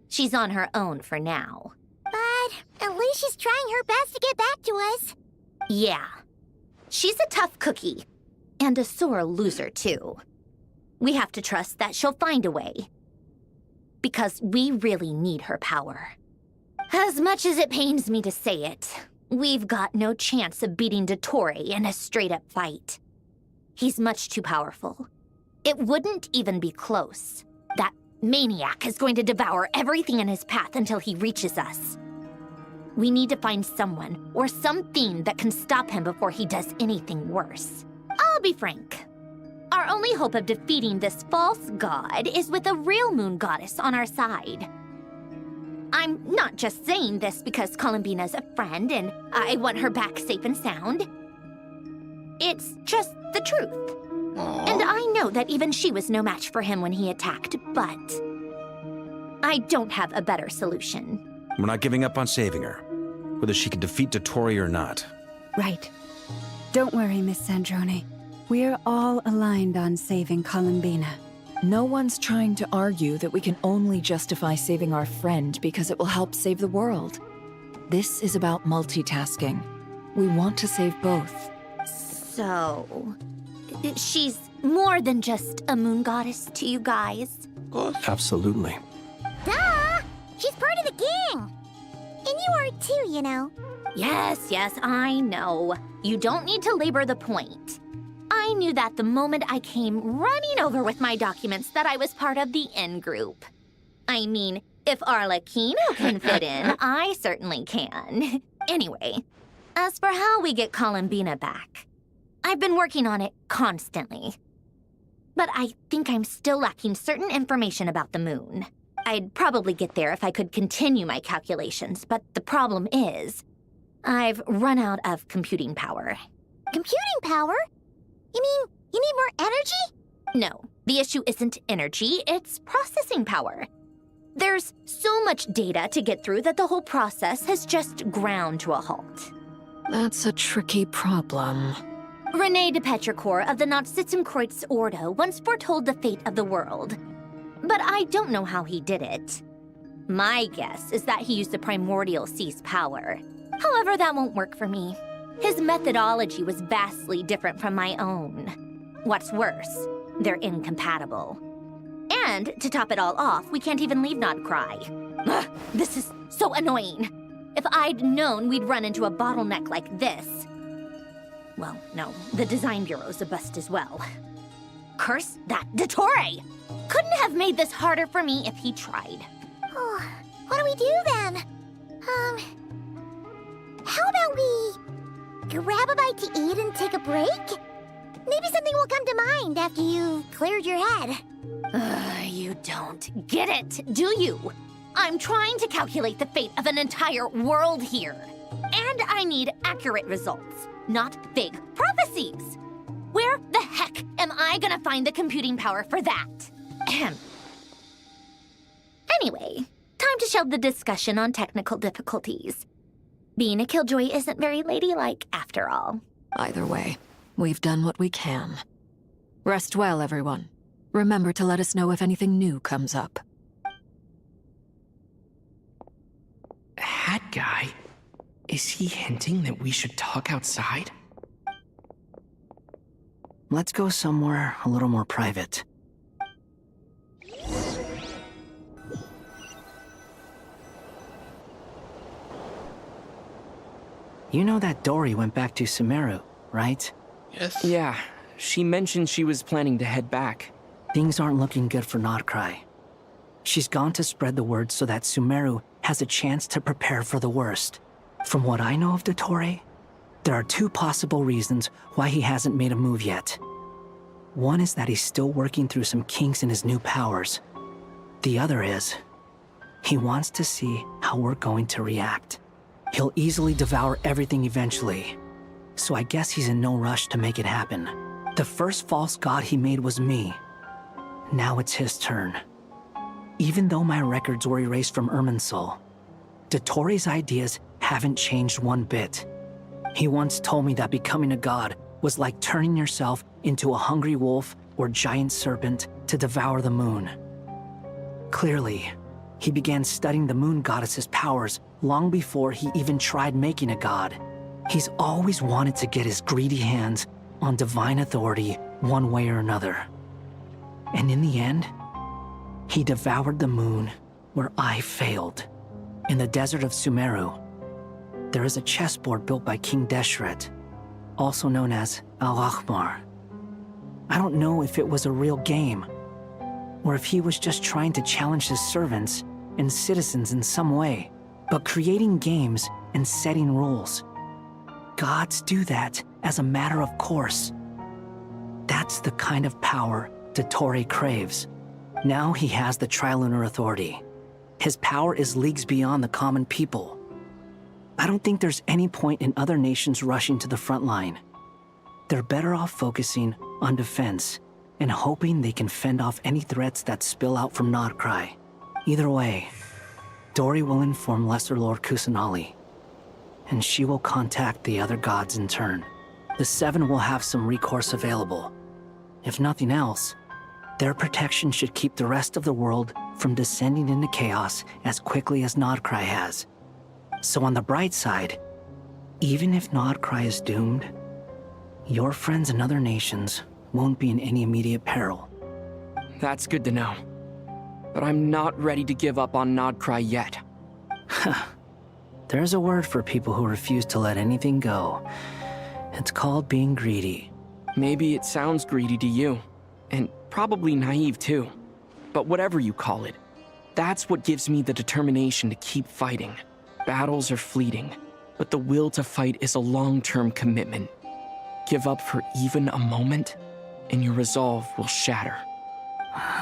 She's on her own for now. But at least she's trying her best to get back to us. Yeah. She's a tough cookie. And a sore loser, too. We have to trust that she'll find a way. Because we really need her power. As much as it pains me to say it, we've got no chance of beating Dottore in a straight-up fight. He's much too powerful. It wouldn't even be close. That maniac is going to devour everything in his path until he reaches us. We need to find someone or something that can stop him before he does anything worse. I'll be frank. Our only hope of defeating this false god is with a real moon goddess on our side. I'm not just saying this because Columbina's a friend and I want her back safe and sound. It's just the truth. Aww. And I know that even she was no match for him when he attacked, but I don't have a better solution. We're not giving up on saving her, whether she can defeat Dottore or not. Right. Don't worry, Miss Sandrone. We're all aligned on saving Columbina. No one's trying to argue that we can only justify saving our friend because it will help save the world. This is about multitasking. We want to save both. So, she's more than just a moon goddess to you guys? Absolutely. Duh! She's part of the gang! And you are too, you know. Yes, I know. You don't need to labor the point. I knew that the moment I came running over with my documents that I was part of the in-group. I mean, If Arlecchino can fit in, I certainly can. Anyway, as for how we get Columbina back, I've been working on it constantly. But I think I'm still lacking certain information about the moon. I'd probably get there if I could continue my calculations, but the problem is, I've run out of computing power. Computing power? You mean you need more energy? No, the issue isn't energy, it's processing power. There's so much data to get through that the whole process has just ground to a halt. That's a tricky problem. René de Petrichor of the Nazissenkreuz Ordo once foretold the fate of the world. But I don't know how he did it. My guess is that he used the primordial sea's power. However, that won't work for me. His methodology was vastly different from my own. What's worse, they're incompatible. And, to top it all off, we can't even leave Nodcry. Ugh, this is so annoying. If I'd known we'd run into a bottleneck like this... Well, no, the design bureau's a bust as well. Curse that Dottore! Couldn't have made this harder for me if he tried. Oh, what do we do then? How about we grab a bite to eat and take a break? Maybe something will come to mind after you've cleared your head. You don't get it, do you? I'm trying to calculate the fate of an entire world here. And I need accurate results, not vague prophecies. Where the heck am I gonna find the computing power for that? Ahem. Anyway, time to shelve the discussion on technical difficulties. Being a killjoy isn't very ladylike, after all. Either way, we've done what we can. Rest well, everyone. Remember to let us know if anything new comes up. Hat guy? Is he hinting that we should talk outside? Let's go somewhere a little more private. You know that Dory went back to Sumeru, right? Yes. Yeah, she mentioned she was planning to head back. Things aren't looking good for Nodcry. She's gone to spread the word so that Sumeru has a chance to prepare for the worst. From what I know of Dottore, there are two possible reasons why he hasn't made a move yet. One is that he's still working through some kinks in his new powers. The other is, he wants to see how we're going to react. He'll easily devour everything eventually, so I guess he's in no rush to make it happen. The first false god he made was me. Now it's his turn. Even though my records were erased from Irminsul, Dottore's ideas haven't changed one bit. He once told me that becoming a god was like turning yourself into a hungry wolf or giant serpent to devour the moon. Clearly, he began studying the moon goddess's powers long before he even tried making a god. He's always wanted to get his greedy hands on divine authority one way or another. And in the end, he devoured the moon where I failed. In the desert of Sumeru, there is a chessboard built by King Deshret, also known as Al-Ahmar. I don't know if it was a real game, or if he was just trying to challenge his servants and citizens in some way. But creating games and setting rules, gods do that as a matter of course. That's the kind of power Dottore craves. Now he has the Trilunar Authority. His power is leagues beyond the common people. I don't think there's any point in other nations rushing to the front line. They're better off focusing on defense and hoping they can fend off any threats that spill out from Nodcry. Either way, Dory will inform Lesser Lord Kusanali, and she will contact the other gods in turn. The Seven will have some recourse available. If nothing else, their protection should keep the rest of the world from descending into chaos as quickly as Nodcry has. So on the bright side, even if Nodcry is doomed, your friends in other nations won't be in any immediate peril. That's good to know. But I'm not ready to give up on Nodcry yet. There's a word for people who refuse to let anything go. It's called being greedy. Maybe it sounds greedy to you, and probably naive too. But whatever you call it, That's what gives me the determination to keep fighting. Battles are fleeting, but the will to fight is a long-term commitment. Give up for even a moment, and your resolve will shatter.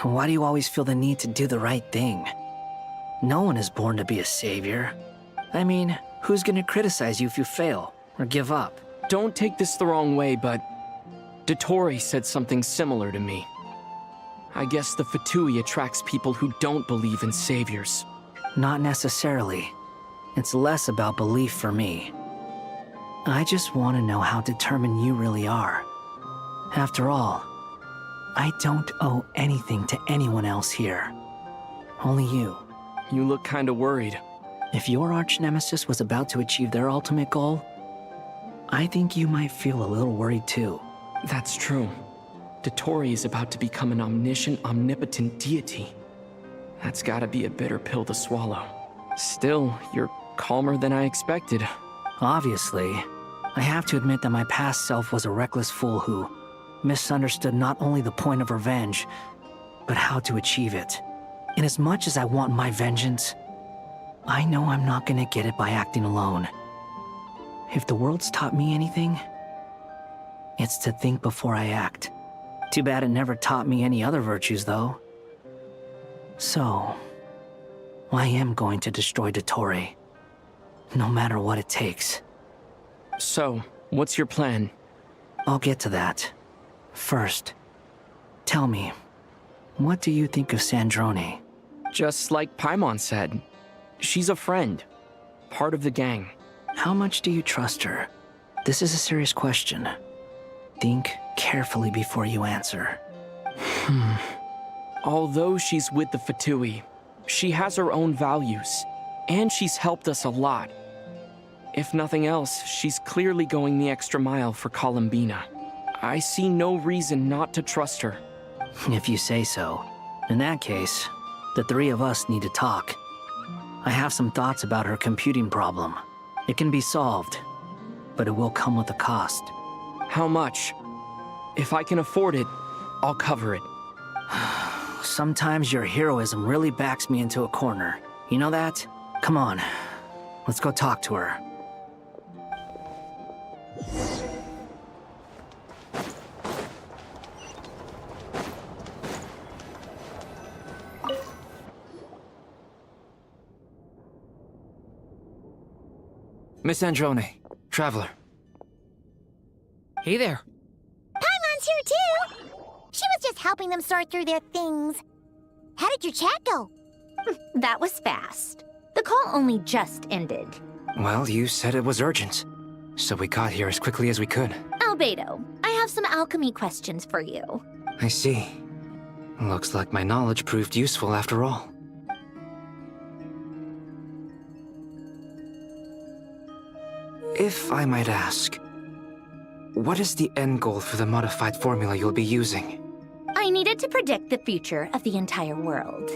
Why do you always feel the need to do the right thing? No one is born to be a savior. I mean, who's gonna criticize you if you fail or give up? Don't take this the wrong way, but Dottore said something similar to me. I guess the Fatui attracts people who don't believe in saviors. Not necessarily. It's less about belief for me. I just want to know how determined you really are. After all, I don't owe anything to anyone else here. Only you. You look kinda worried. If your arch-nemesis was about to achieve their ultimate goal, I think you might feel a little worried too. That's true. Dottore is about to become an omniscient, omnipotent deity. That's gotta be a bitter pill to swallow. Still, you're calmer than I expected. Obviously, I have to admit that my past self was a reckless fool who misunderstood not only the point of revenge, but how to achieve it. And as much as I want my vengeance, I know I'm not gonna get it by acting alone. If the world's taught me anything, it's to think before I act. Too bad it never taught me any other virtues, though. So, I am going to destroy Dottore, no matter what it takes. So, what's your plan? I'll get to that. First, tell me, what do you think of Sandrone? Just like Paimon said, she's a friend, part of the gang. How much do you trust her? This is a serious question. Think carefully before you answer. Although she's with the Fatui, she has her own values, and she's helped us a lot. If nothing else, she's clearly going the extra mile for Columbina. I see no reason not to trust her. If you say so. In that case, the three of us need to talk. I have some thoughts about her computing problem. It can be solved, but it will come with a cost. How much? If I can afford it, I'll cover it. Sometimes your heroism really backs me into a corner. You know that? Come on, let's go talk to her. Miss Androne, Traveler. Hey there. Paimon's here too! She was just helping them sort through their things. How did your chat go? That was fast. The call only just ended. Well, you said it was urgent, so we got here as quickly as we could. Albedo, I have some alchemy questions for you. I see. Looks like my knowledge proved useful after all. If I might ask, what is the end goal for the modified formula you'll be using? I needed to predict the future of the entire world.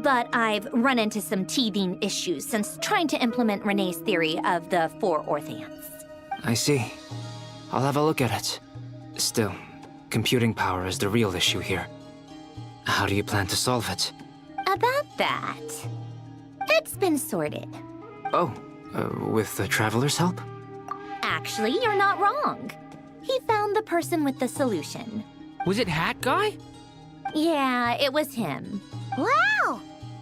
But I've run into some teething issues since trying to implement Renee's theory of the 4 Orthants. I see. I'll have a look at it. Still, computing power is the real issue here. How do you plan to solve it? About that, it's been sorted. Oh, with the Traveler's help? Actually, you're not wrong. He found the person with the solution. Was it Hat Guy? Yeah, it was him. Wow!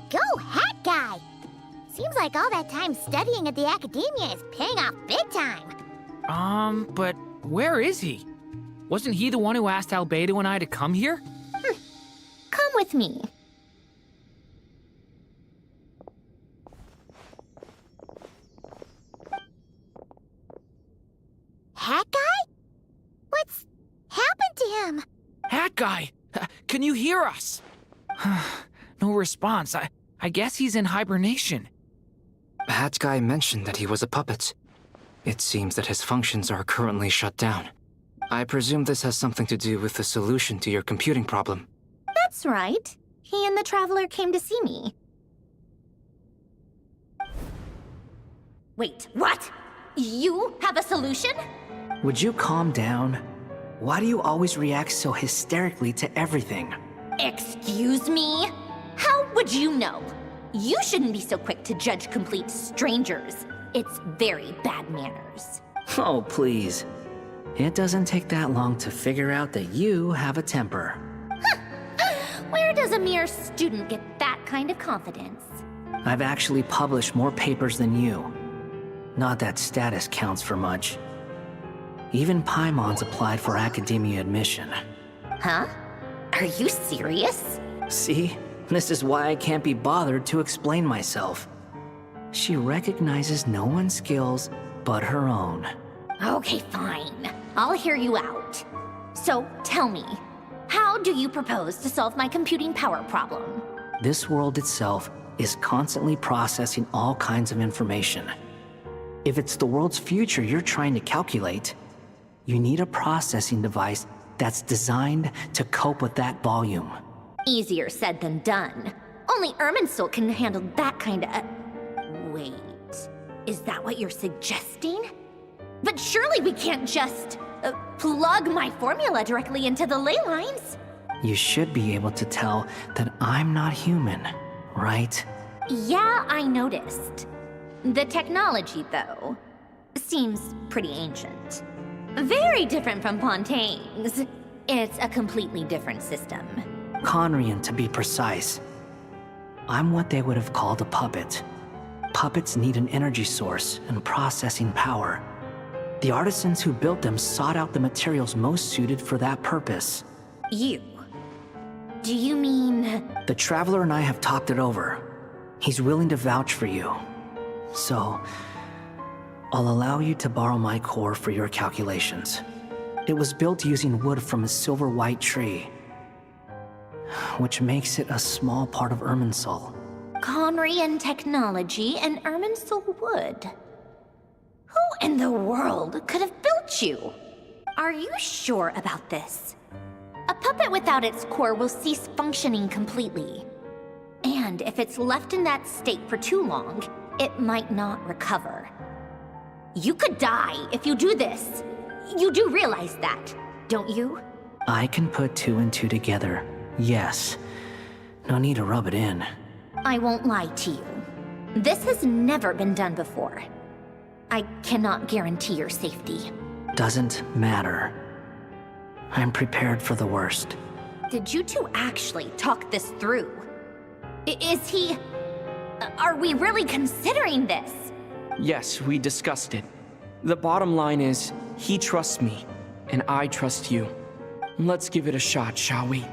Go Hat Guy! Seems like all that time studying at the academia is paying off big time. But where is he? Wasn't he the one who asked Albedo and I to come here? Come with me. Hat Guy? What's happened to him? Hat Guy! Can you hear us? No response. I guess he's in hibernation. Hat Guy mentioned that he was a puppet. It seems that his functions are currently shut down. I presume this has something to do with the solution to your computing problem. That's right. He and the Traveler came to see me. Wait, what? You have a solution? Would you calm down? Why do you always react so hysterically to everything? Excuse me? How would you know? You shouldn't be so quick to judge complete strangers. It's very bad manners. Oh, please. It doesn't take that long to figure out that you have a temper. Where does a mere student get that kind of confidence? I've actually published more papers than you. Not that status counts for much. Even Paimon's applied for academia admission. Huh? Are you serious? See? This is why I can't be bothered to explain myself. She recognizes no one's skills but her own. Okay, fine. I'll hear you out. So, tell me, how do you propose to solve my computing power problem? This world itself is constantly processing all kinds of information. If it's the world's future you're trying to calculate, you need a processing device that's designed to cope with that volume. Easier said than done. Only Irminsul can handle that kind of... Wait, is that what you're suggesting? But surely we can't just plug my formula directly into the ley lines. You should be able to tell that I'm not human, right? Yeah, I noticed. The technology, though, seems pretty ancient. Very different from Fontaine's. It's a completely different system. Conrian, to be precise. I'm what they would have called a puppet. Puppets need an energy source and processing power. The artisans who built them sought out the materials most suited for that purpose. You? Do you mean... The Traveler and I have talked it over. He's willing to vouch for you. So, I'll allow you to borrow my core for your calculations. It was built using wood from a silver white tree, which makes it a small part of Irminsul. Conrian technology and Irminsul wood. Who in the world could have built you? Are you sure about this? A puppet without its core will cease functioning completely. And if it's left in that state for too long, it might not recover. You could die if you do this. You do realize that, don't you? I can put two and two together, yes. No need to rub it in. I won't lie to you. This has never been done before. I cannot guarantee your safety. Doesn't matter. I'm prepared for the worst. Did you two actually talk this through? Is he... Are we really considering this? Yes, we discussed it. The bottom line is, he trusts me, and I trust you. Let's give it a shot, shall we?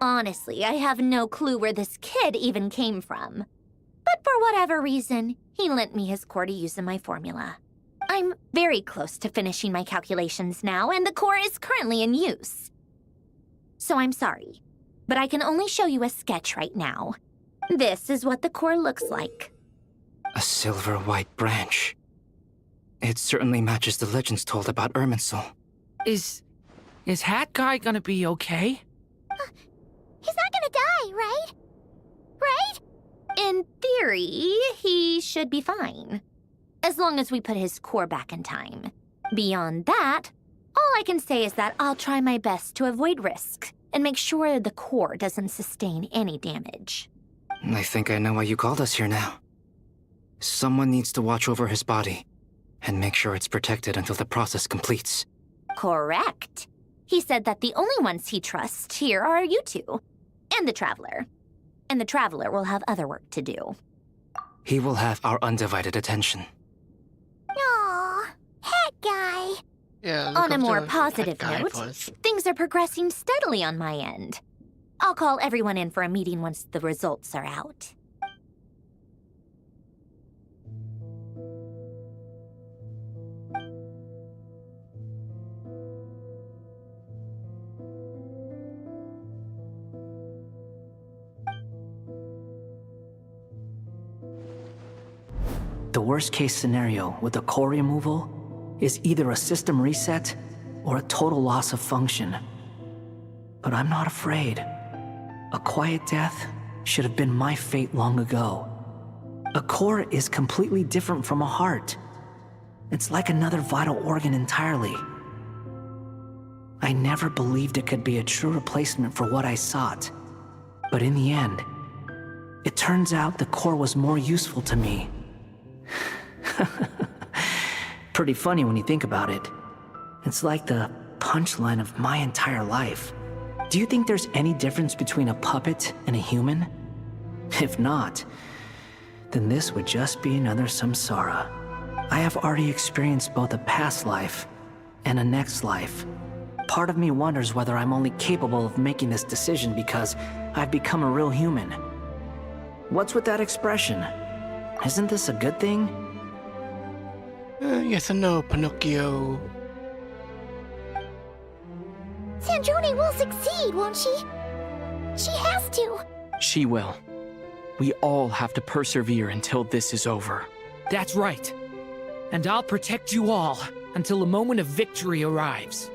Honestly, I have no clue where this kid even came from. But for whatever reason, he lent me his core to use in my formula. I'm very close to finishing my calculations now, and the core is currently in use. So I'm sorry, but I can only show you a sketch right now. This is what the core looks like. A silver white branch. It certainly matches the legends told about Irminsul. Is Hat Guy gonna be okay? He's not gonna die, right? Right? In theory, he should be fine. As long as we put his core back in time. Beyond that, all I can say is that I'll try my best to avoid risk and make sure the core doesn't sustain any damage. I think I know why you called us here now. Someone needs to watch over his body and make sure it's protected until the process completes. Correct. He said that the only ones he trusts here are you two, and the Traveler. And the Traveler will have other work to do. He will have our undivided attention. Aw, Hat Guy. Yeah, On a more that positive guy note, was. things are progressing steadily on my end. I'll call everyone in for a meeting once the results are out. The worst case scenario with the core removal is either a system reset or a total loss of function. But I'm not afraid. A quiet death should have been my fate long ago. A core is completely different from a heart. It's like another vital organ entirely. I never believed it could be a true replacement for what I sought. But in the end, it turns out the core was more useful to me. Pretty funny when you think about it. It's like the punchline of my entire life. Do you think there's any difference between a puppet and a human? If not, then this would just be another samsara. I have already experienced both a past life and a next life. Part of me wonders whether I'm only capable of making this decision because I've become a real human. What's with that expression? Isn't this a good thing? Yes and no, Pinocchio. Sandrone will succeed, won't she? She has to. She will. We all have to persevere until this is over. That's right. And I'll protect you all until a moment of victory arrives.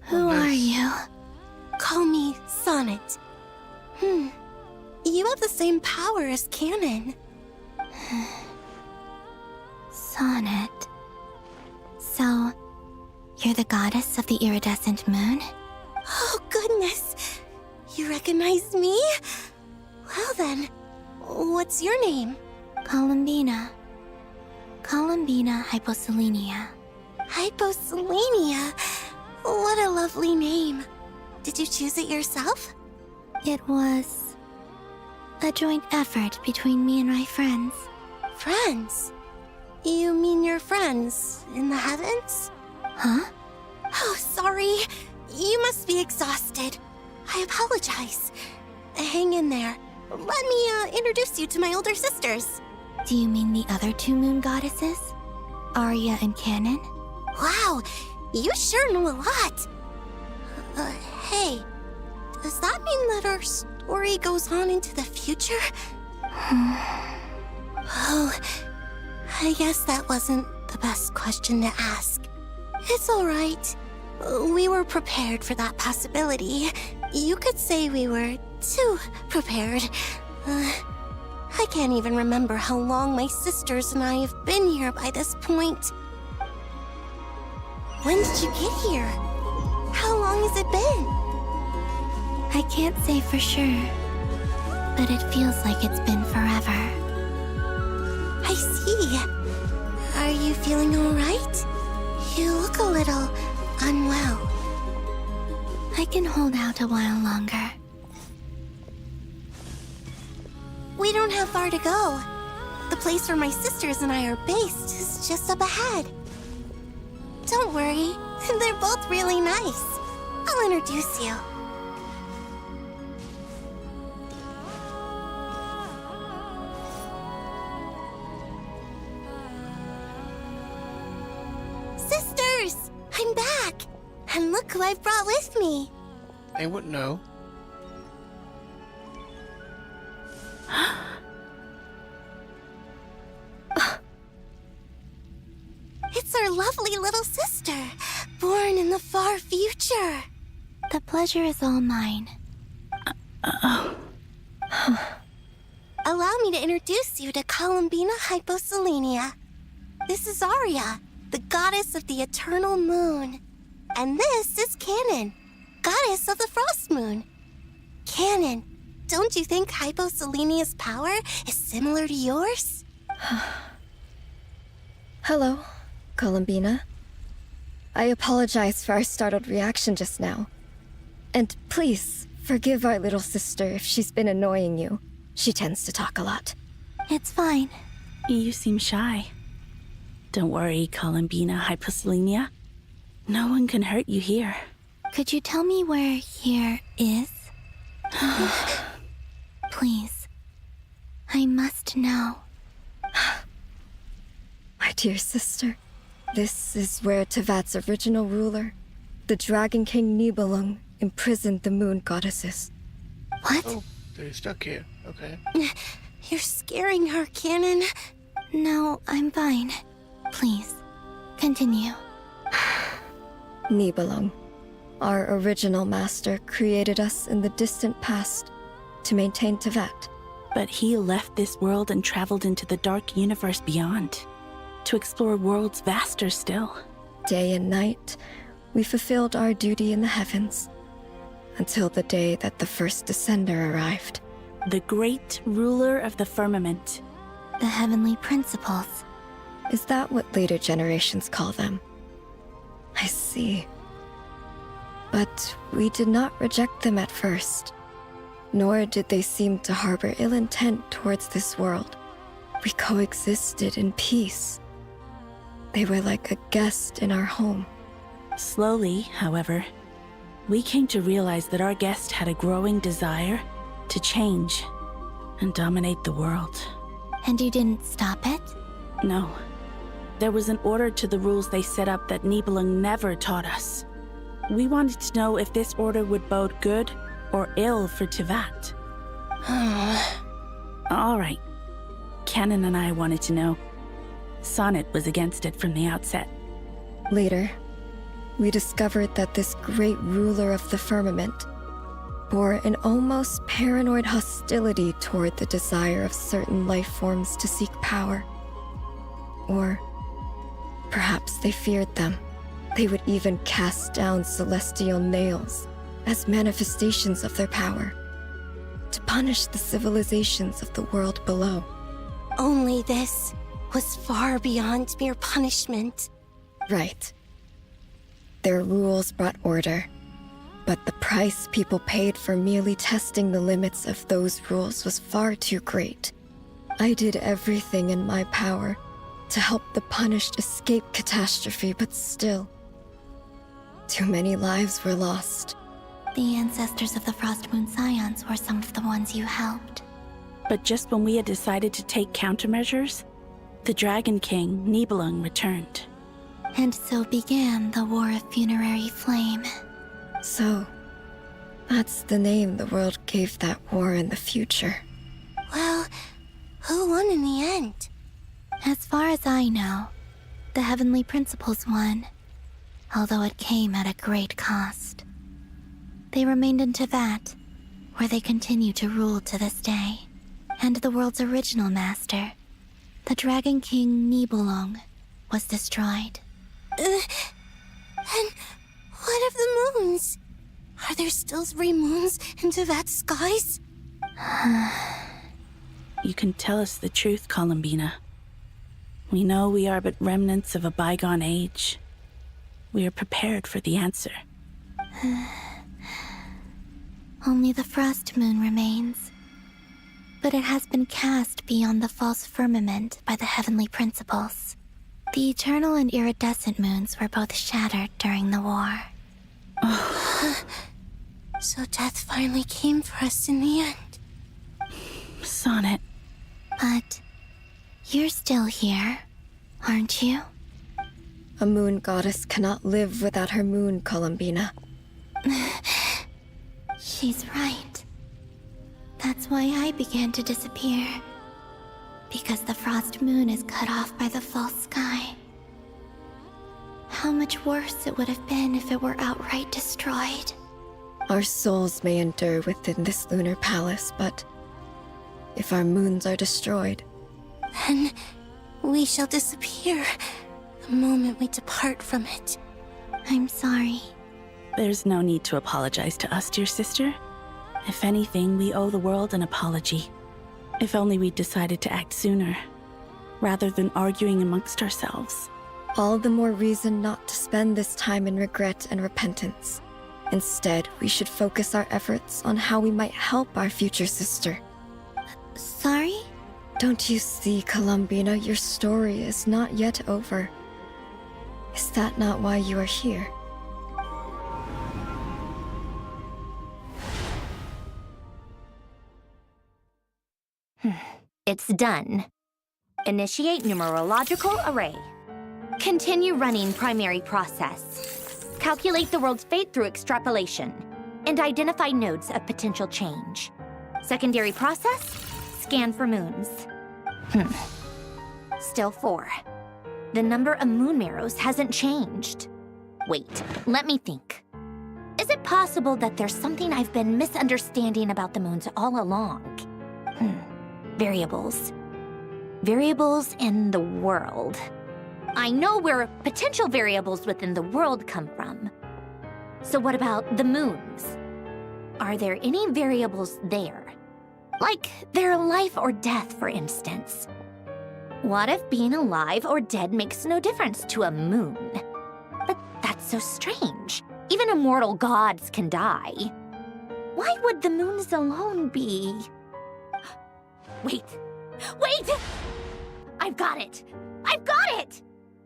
Who are you? Call me Sonnet. You have the same power as Canon. Sonnet. So, you're the goddess of the iridescent moon? Oh, goodness! You recognize me? Well then, what's your name? Columbina. Columbina Hyposelenia. Hyposelenia? What a lovely name. Did you choose it yourself? It was a joint effort between me and my friends. Friends? You mean your friends in the heavens? Huh? Oh, sorry. You must be exhausted. I apologize. Hang in there. Let me introduce you to my older sisters. Do you mean the other two moon goddesses? Arya and Canon? Wow, you sure know a lot. Hey, does that mean that our story goes on into the future? Oh, I guess that wasn't the best question to ask. It's all right. We were prepared for that possibility. You could say we were too prepared. I can't even remember how long my sisters and I have been here by this point. When did you get here? How long has it been? I can't say for sure, but it feels like it's been forever. I see. Are you feeling all right? You look a little unwell. I can hold out a while longer. We don't have far to go. The place where my sisters and I are based is just up ahead. Don't worry, they're both really nice. I'll introduce you. Sisters! I'm back! And look who I've brought with me. They wouldn't know. It's our lovely little sister, born in the far future. The pleasure is all mine. Allow me to introduce you to Columbina Hyposelenia. This is Arya, the goddess of the eternal moon. And this is Canon, goddess of the frost moon. Canon, don't you think Hyposelenia's power is similar to yours? Hello, Columbina. I apologize for our startled reaction just now. And please, forgive our little sister if she's been annoying you. She tends to talk a lot. It's fine. You seem shy. Don't worry, Columbina Hyposelenia. No one can hurt you here. Could you tell me where here is? Please. I must know. My dear sister, this is where Tevat's original ruler, The Dragon King Nibelung imprisoned the moon goddesses. What? Oh, they're stuck here. Okay. You're scaring her, Canon. No, I'm fine. Please, continue. Nibelung, our original master, created us in the distant past to maintain Tevat. But he left this world and traveled into the dark universe beyond, to explore worlds vaster still. Day and night, we fulfilled our duty in the heavens, until the day that the first Descender arrived. The great ruler of the firmament. The heavenly principles. Is that what later generations call them? I see. But we did not reject them at first, nor did they seem to harbor ill intent towards this world. We coexisted in peace. They were like a guest in our home. Slowly, however, we came to realize that our guest had a growing desire to change and dominate the world. And you didn't stop it? No. There was an order to the rules they set up that Nibelung never taught us. We wanted to know if this order would bode good or ill for Tevat. All right. Canon and I wanted to know. Sonnet was against it from the outset. Later, we discovered that this great ruler of the firmament bore an almost paranoid hostility toward the desire of certain life forms to seek power. Or perhaps they feared them. They would even cast down celestial nails as manifestations of their power, to punish the civilizations of the world below. Only this was far beyond mere punishment. Right. Their rules brought order, but the price people paid for merely testing the limits of those rules was far too great. I did everything in my power to help the punished escape catastrophe, but still, too many lives were lost. The ancestors of the Frost Moon Scions were some of the ones you helped. But just when we had decided to take countermeasures, the Dragon King, Nibelung, returned. And so began the War of Funerary Flame. So, that's the name the world gave that war in the future. Well, who won in the end? As far as I know, the Heavenly Principles won, although it came at a great cost. They remained in Tevat, where they continue to rule to this day. And the world's original master, the Dragon King Nibelung, was destroyed. And what of the moons? Are there still 3 moons in Tevat's skies? You can tell us the truth, Columbina. We know we are but remnants of a bygone age. We are prepared for the answer. Only the Frost Moon remains. But it has been cast beyond the false firmament by the Heavenly Principles. The eternal and iridescent moons were both shattered during the war. So death finally came for us in the end. Sonnet. But you're still here, aren't you? A moon goddess cannot live without her moon, Columbina. She's right. That's why I began to disappear. Because the Frost Moon is cut off by the false sky. How much worse it would have been if it were outright destroyed. Our souls may endure within this lunar palace, but if our moons are destroyed, then we shall disappear the moment we depart from it. I'm sorry. There's no need to apologize to us, dear sister. If anything, we owe the world an apology. If only we'd decided to act sooner, rather than arguing amongst ourselves. all the more reason not to spend this time in regret and repentance. Instead, we should focus our efforts on how we might help our future sister. Sorry? Don't you see, Columbina, your story is not yet over. Is that not why you are here? It's done. Initiate numerological array. Continue running primary process. calculate the world's fate through extrapolation, and identify nodes of potential change. Secondary process, scan for moons. Still 4. The number of moon marrows hasn't changed. Wait, let me think. Is it possible that there's something I've been misunderstanding about the moons all along? Variables. Variables in the world. I know where potential variables within the world come from. So what about the moons? Are there any variables there? Like their life or death, for instance. What if being alive or dead makes no difference to a moon? But that's so strange. Even immortal gods can die. Why would the moons alone be? Wait! I've got it!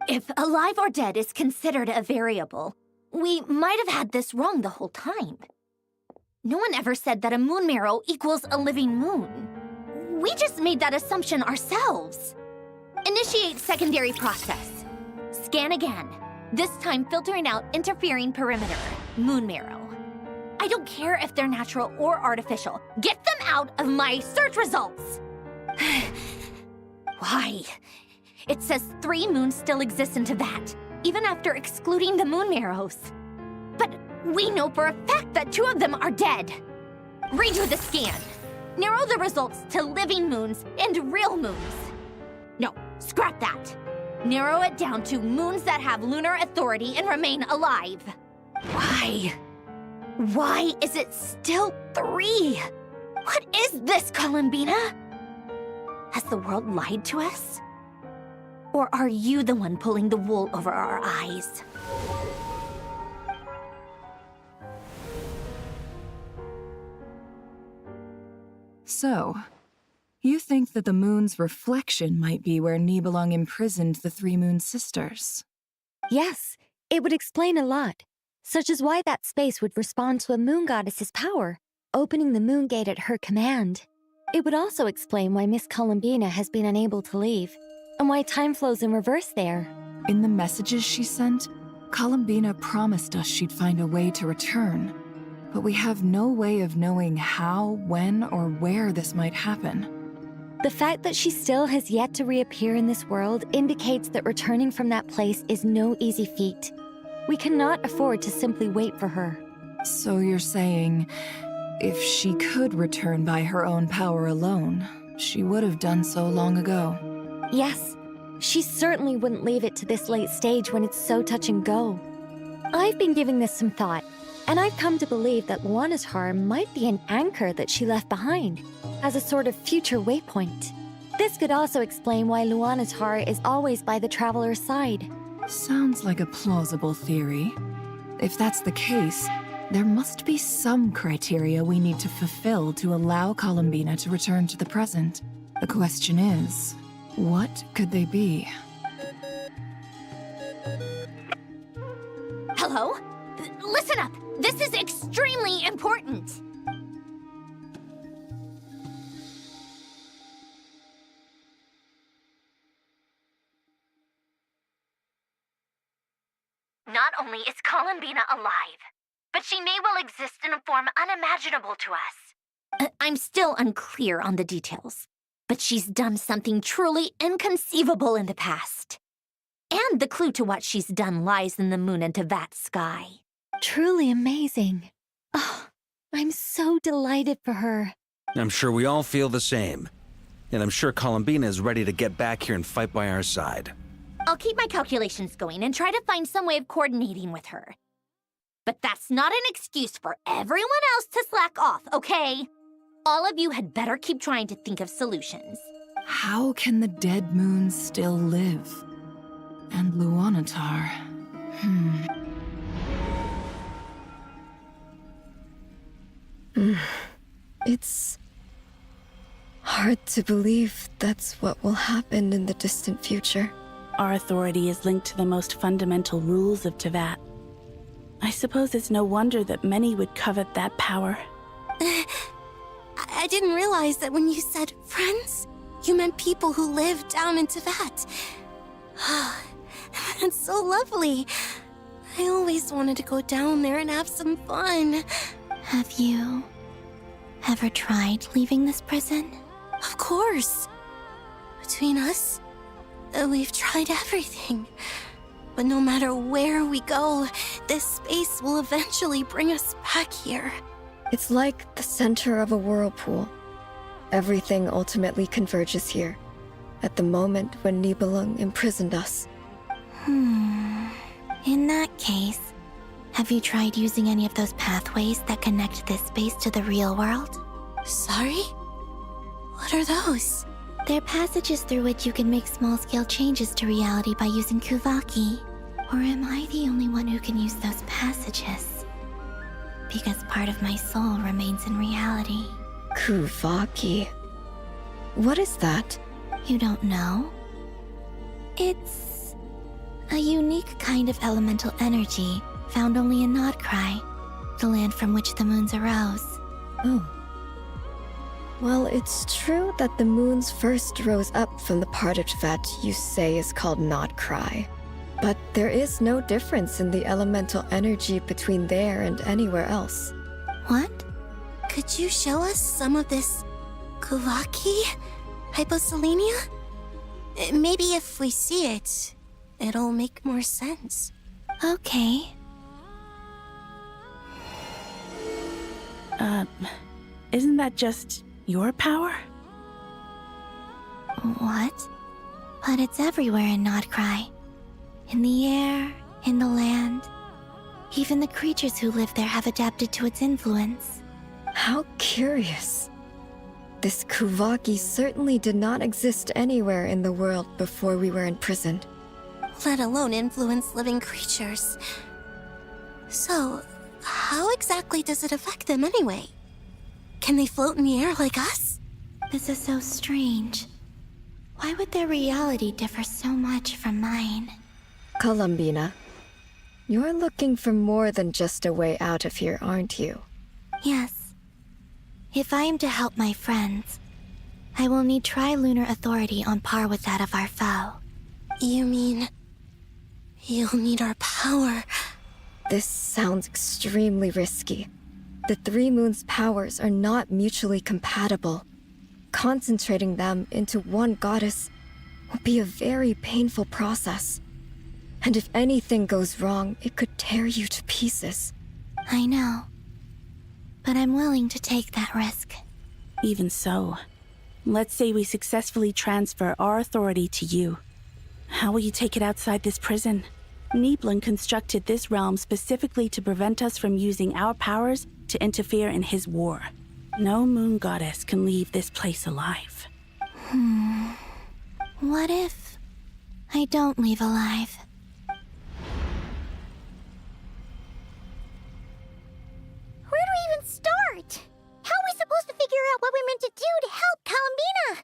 If alive or dead is considered a variable, we might have had this wrong the whole time. No one ever said that a moon marrow equals a living moon. We just made that assumption ourselves. Initiate secondary process. Scan again. This time filtering out interfering perimeter, moon marrow. I don't care if they're natural or artificial. Get them out of my search results! Why? It says 3 moons still exist in Teyvat, even after excluding the moon marrows. But we know for a fact that 2 of them are dead. Redo the scan. Narrow the results to living moons and real moons. No, scrap that. Narrow it down to moons that have lunar authority and remain alive. Why? Why is it still 3? What is this, Columbina? Has the world lied to us? Or are you the one pulling the wool over our eyes? So, you think that the moon's reflection might be where Nibelung imprisoned the 3 moon sisters? Yes, it would explain a lot, such as why that space would respond to a moon goddess's power, opening the moon gate at her command. It would also explain why Miss Columbina has been unable to leave, and why time flows in reverse there. In the messages she sent, Columbina promised us she'd find a way to return. But we have no way of knowing how, when, or where this might happen. The fact that she still has yet to reappear in this world indicates that returning from that place is no easy feat. We cannot afford to simply wait for her. So you're saying, if she could return by her own power alone, she would have done so long ago? Yes, she certainly wouldn't leave it to this late stage when it's so touch and go. I've been giving this some thought, and I've come to believe that Luanatar might be an anchor that she left behind, as a sort of future waypoint. This could also explain why Luanatar is always by the traveler's side. Sounds like a plausible theory. If that's the case, there must be some criteria we need to fulfill to allow Columbina to return to the present. The question is, what could they be? Hello? Listen up! This is extremely important! Not only is Columbina alive, but she may well exist in a form unimaginable to us. I'm still unclear on the details, but she's done something truly inconceivable in the past. And the clue to what she's done lies in the moon and Teyvat sky. Truly amazing. Oh, I'm so delighted for her. I'm sure we all feel the same. And I'm sure Columbina is ready to get back here and fight by our side. I'll keep my calculations going and try to find some way of coordinating with her. But that's not an excuse for everyone else to slack off, okay? All of you had better keep trying to think of solutions. How can the dead moons still live? And Luanatar... It's hard to believe that's what will happen in the distant future. Our authority is linked to the most fundamental rules of Teyvat. I suppose it's no wonder that many would covet that power. I didn't realize that when you said friends, you meant people who live down in Teyvat. That's so lovely. I always wanted to go down there and have some fun. Have you ever tried leaving this prison? Of course. Between us, we've tried everything. But no matter where we go, this space will eventually bring us back here. It's like the center of a whirlpool. Everything ultimately converges here, at the moment when Nibelung imprisoned us. In that case, have you tried using any of those pathways that connect this space to the real world? Sorry? What are those? They're passages through which you can make small-scale changes to reality by using Kuvaki. Or am I the only one who can use those passages? Because part of my soul remains in reality. Kuvaki. What is that? You don't know? It's a unique kind of elemental energy found only in Nodcry, the land from which the moons arose. Oh. Well, it's true that the moons first rose up from the part of Tibet you say is called Nodcry. But there is no difference in the elemental energy between there and anywhere else. What? Could you show us some of this Kuvaki hyposelenia? Maybe if we see it, it'll make more sense. Okay. Isn't that just your power? What? But it's everywhere in Nodcry. In the air, in the land. Even the creatures who live there have adapted to its influence. How curious. This Kuvaki certainly did not exist anywhere in the world before we were imprisoned. Let alone influence living creatures. So, how exactly does it affect them anyway? Can they float in the air like us? This is so strange. Why would their reality differ so much from mine? Columbina, you're looking for more than just a way out of here, aren't you? Yes. If I am to help my friends, I will need trilunar authority on par with that of our foe. You mean... you'll need our power? This sounds extremely risky. The Three Moons' powers are not mutually compatible. Concentrating them into one goddess will be a very painful process. And if anything goes wrong, it could tear you to pieces. I know. But I'm willing to take that risk. Even so, let's say we successfully transfer our authority to you. How will you take it outside this prison? Nibelung constructed this realm specifically to prevent us from using our powers to interfere in his war. No moon goddess can leave this place alive. What if I don't leave alive? Where do we even start? How are we supposed to figure out what we're meant to do to help Columbina?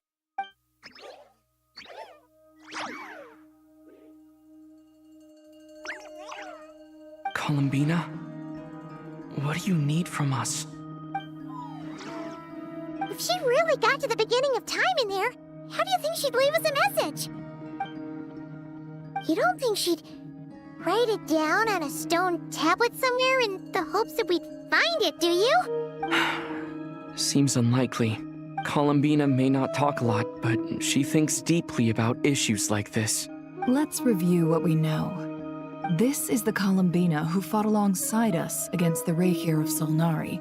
Columbina? What do you need from us? If she really got to the beginning of time in there, how do you think she'd leave us a message? You don't think she'd write it down on a stone tablet somewhere in the hopes that we'd find it, do you? Seems unlikely. Columbina may not talk a lot, but she thinks deeply about issues like this. Let's review what we know. This is the Columbina who fought alongside us against the Reikir of Solnari,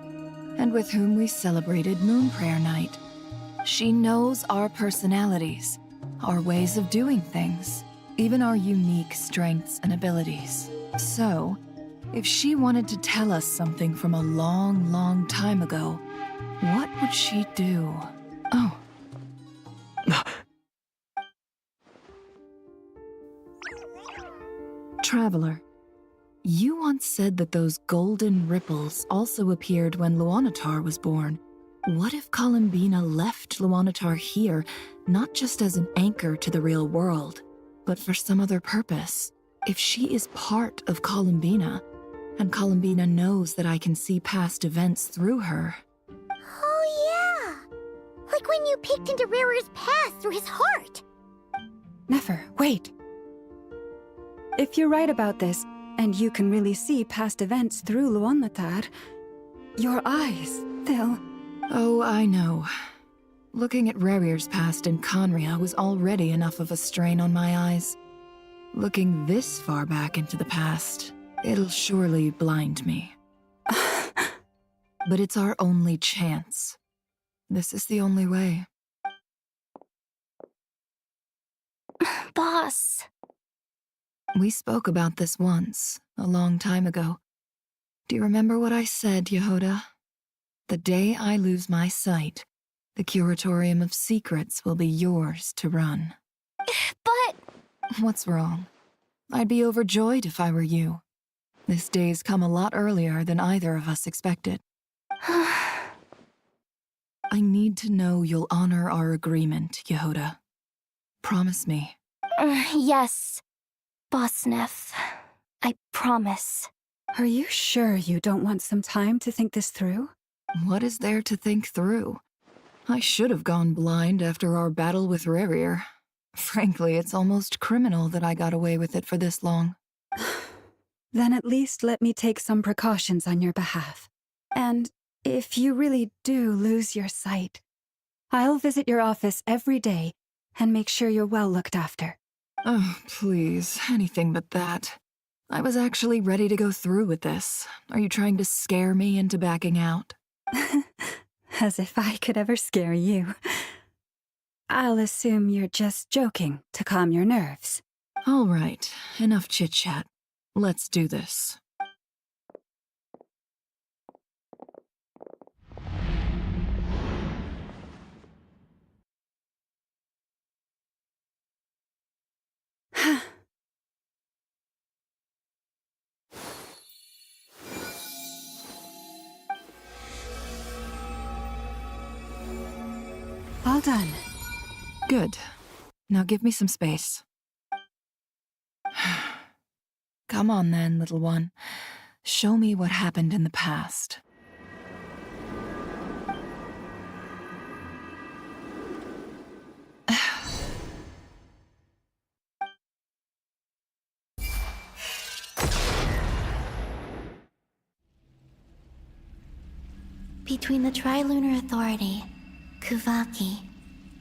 and with whom we celebrated Moon Prayer Night. She knows our personalities, our ways of doing things, even our unique strengths and abilities. So, if she wanted to tell us something from a long, long time ago, what would she do? Oh. Traveler, you once said that those golden ripples also appeared when Luanatar was born. What if Columbina left Luanatar here, not just as an anchor to the real world, but for some other purpose? If she is part of Columbina, and Columbina knows that I can see past events through her. Oh yeah! Like when you peeked into Rarer's past through his heart! Nefer, wait. If you're right about this, And you can really see past events through Luonnatar. Your eyes, they'll... Oh, I know. Looking at Rerir's past in Conria was already enough of a strain on my eyes. Looking this far back into the past, it'll surely blind me. But it's our only chance. This is the only way. Boss. We spoke about this once, a long time ago. Do you remember what I said, Yehoda? The day I lose my sight, the Curatorium of Secrets will be yours to run. But... What's wrong? I'd be overjoyed if I were you. This day's come a lot earlier than either of us expected. I need to know you'll honor our agreement, Yehoda. Promise me. Yes, Boss Neff. I promise. Are you sure you don't want some time to think this through? What is there to think through? I should have gone blind after our battle with Rerir. Frankly, it's almost criminal that I got away with it for this long. Then at least let me take some precautions on your behalf. And if you really do lose your sight, I'll visit your office every day and make sure you're well looked after. Oh, please, anything but that. I was actually ready to go through with this. Are you trying to scare me into backing out? As if I could ever scare you. I'll assume you're just joking to calm your nerves. All right, enough chit-chat. Let's do this. All done. Good. Now give me some space. Come on then, little one. Show me what happened in the past. Between the Trilunar Authority, Kuvaki,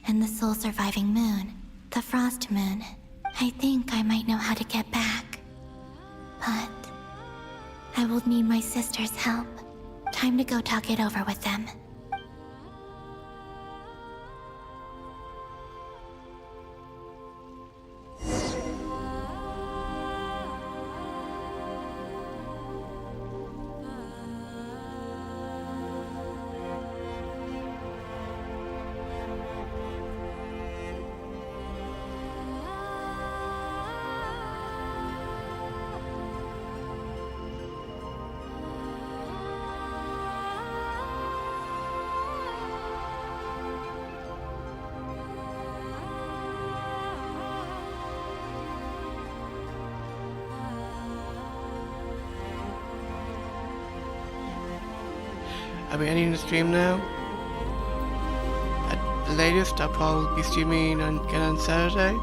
and the sole surviving moon, the Frost Moon, I think I might know how to get back. But I will need my sister's help. Time to go talk it over with them. Are we ending the stream now? At the latest, I'll probably be streaming again on Saturday.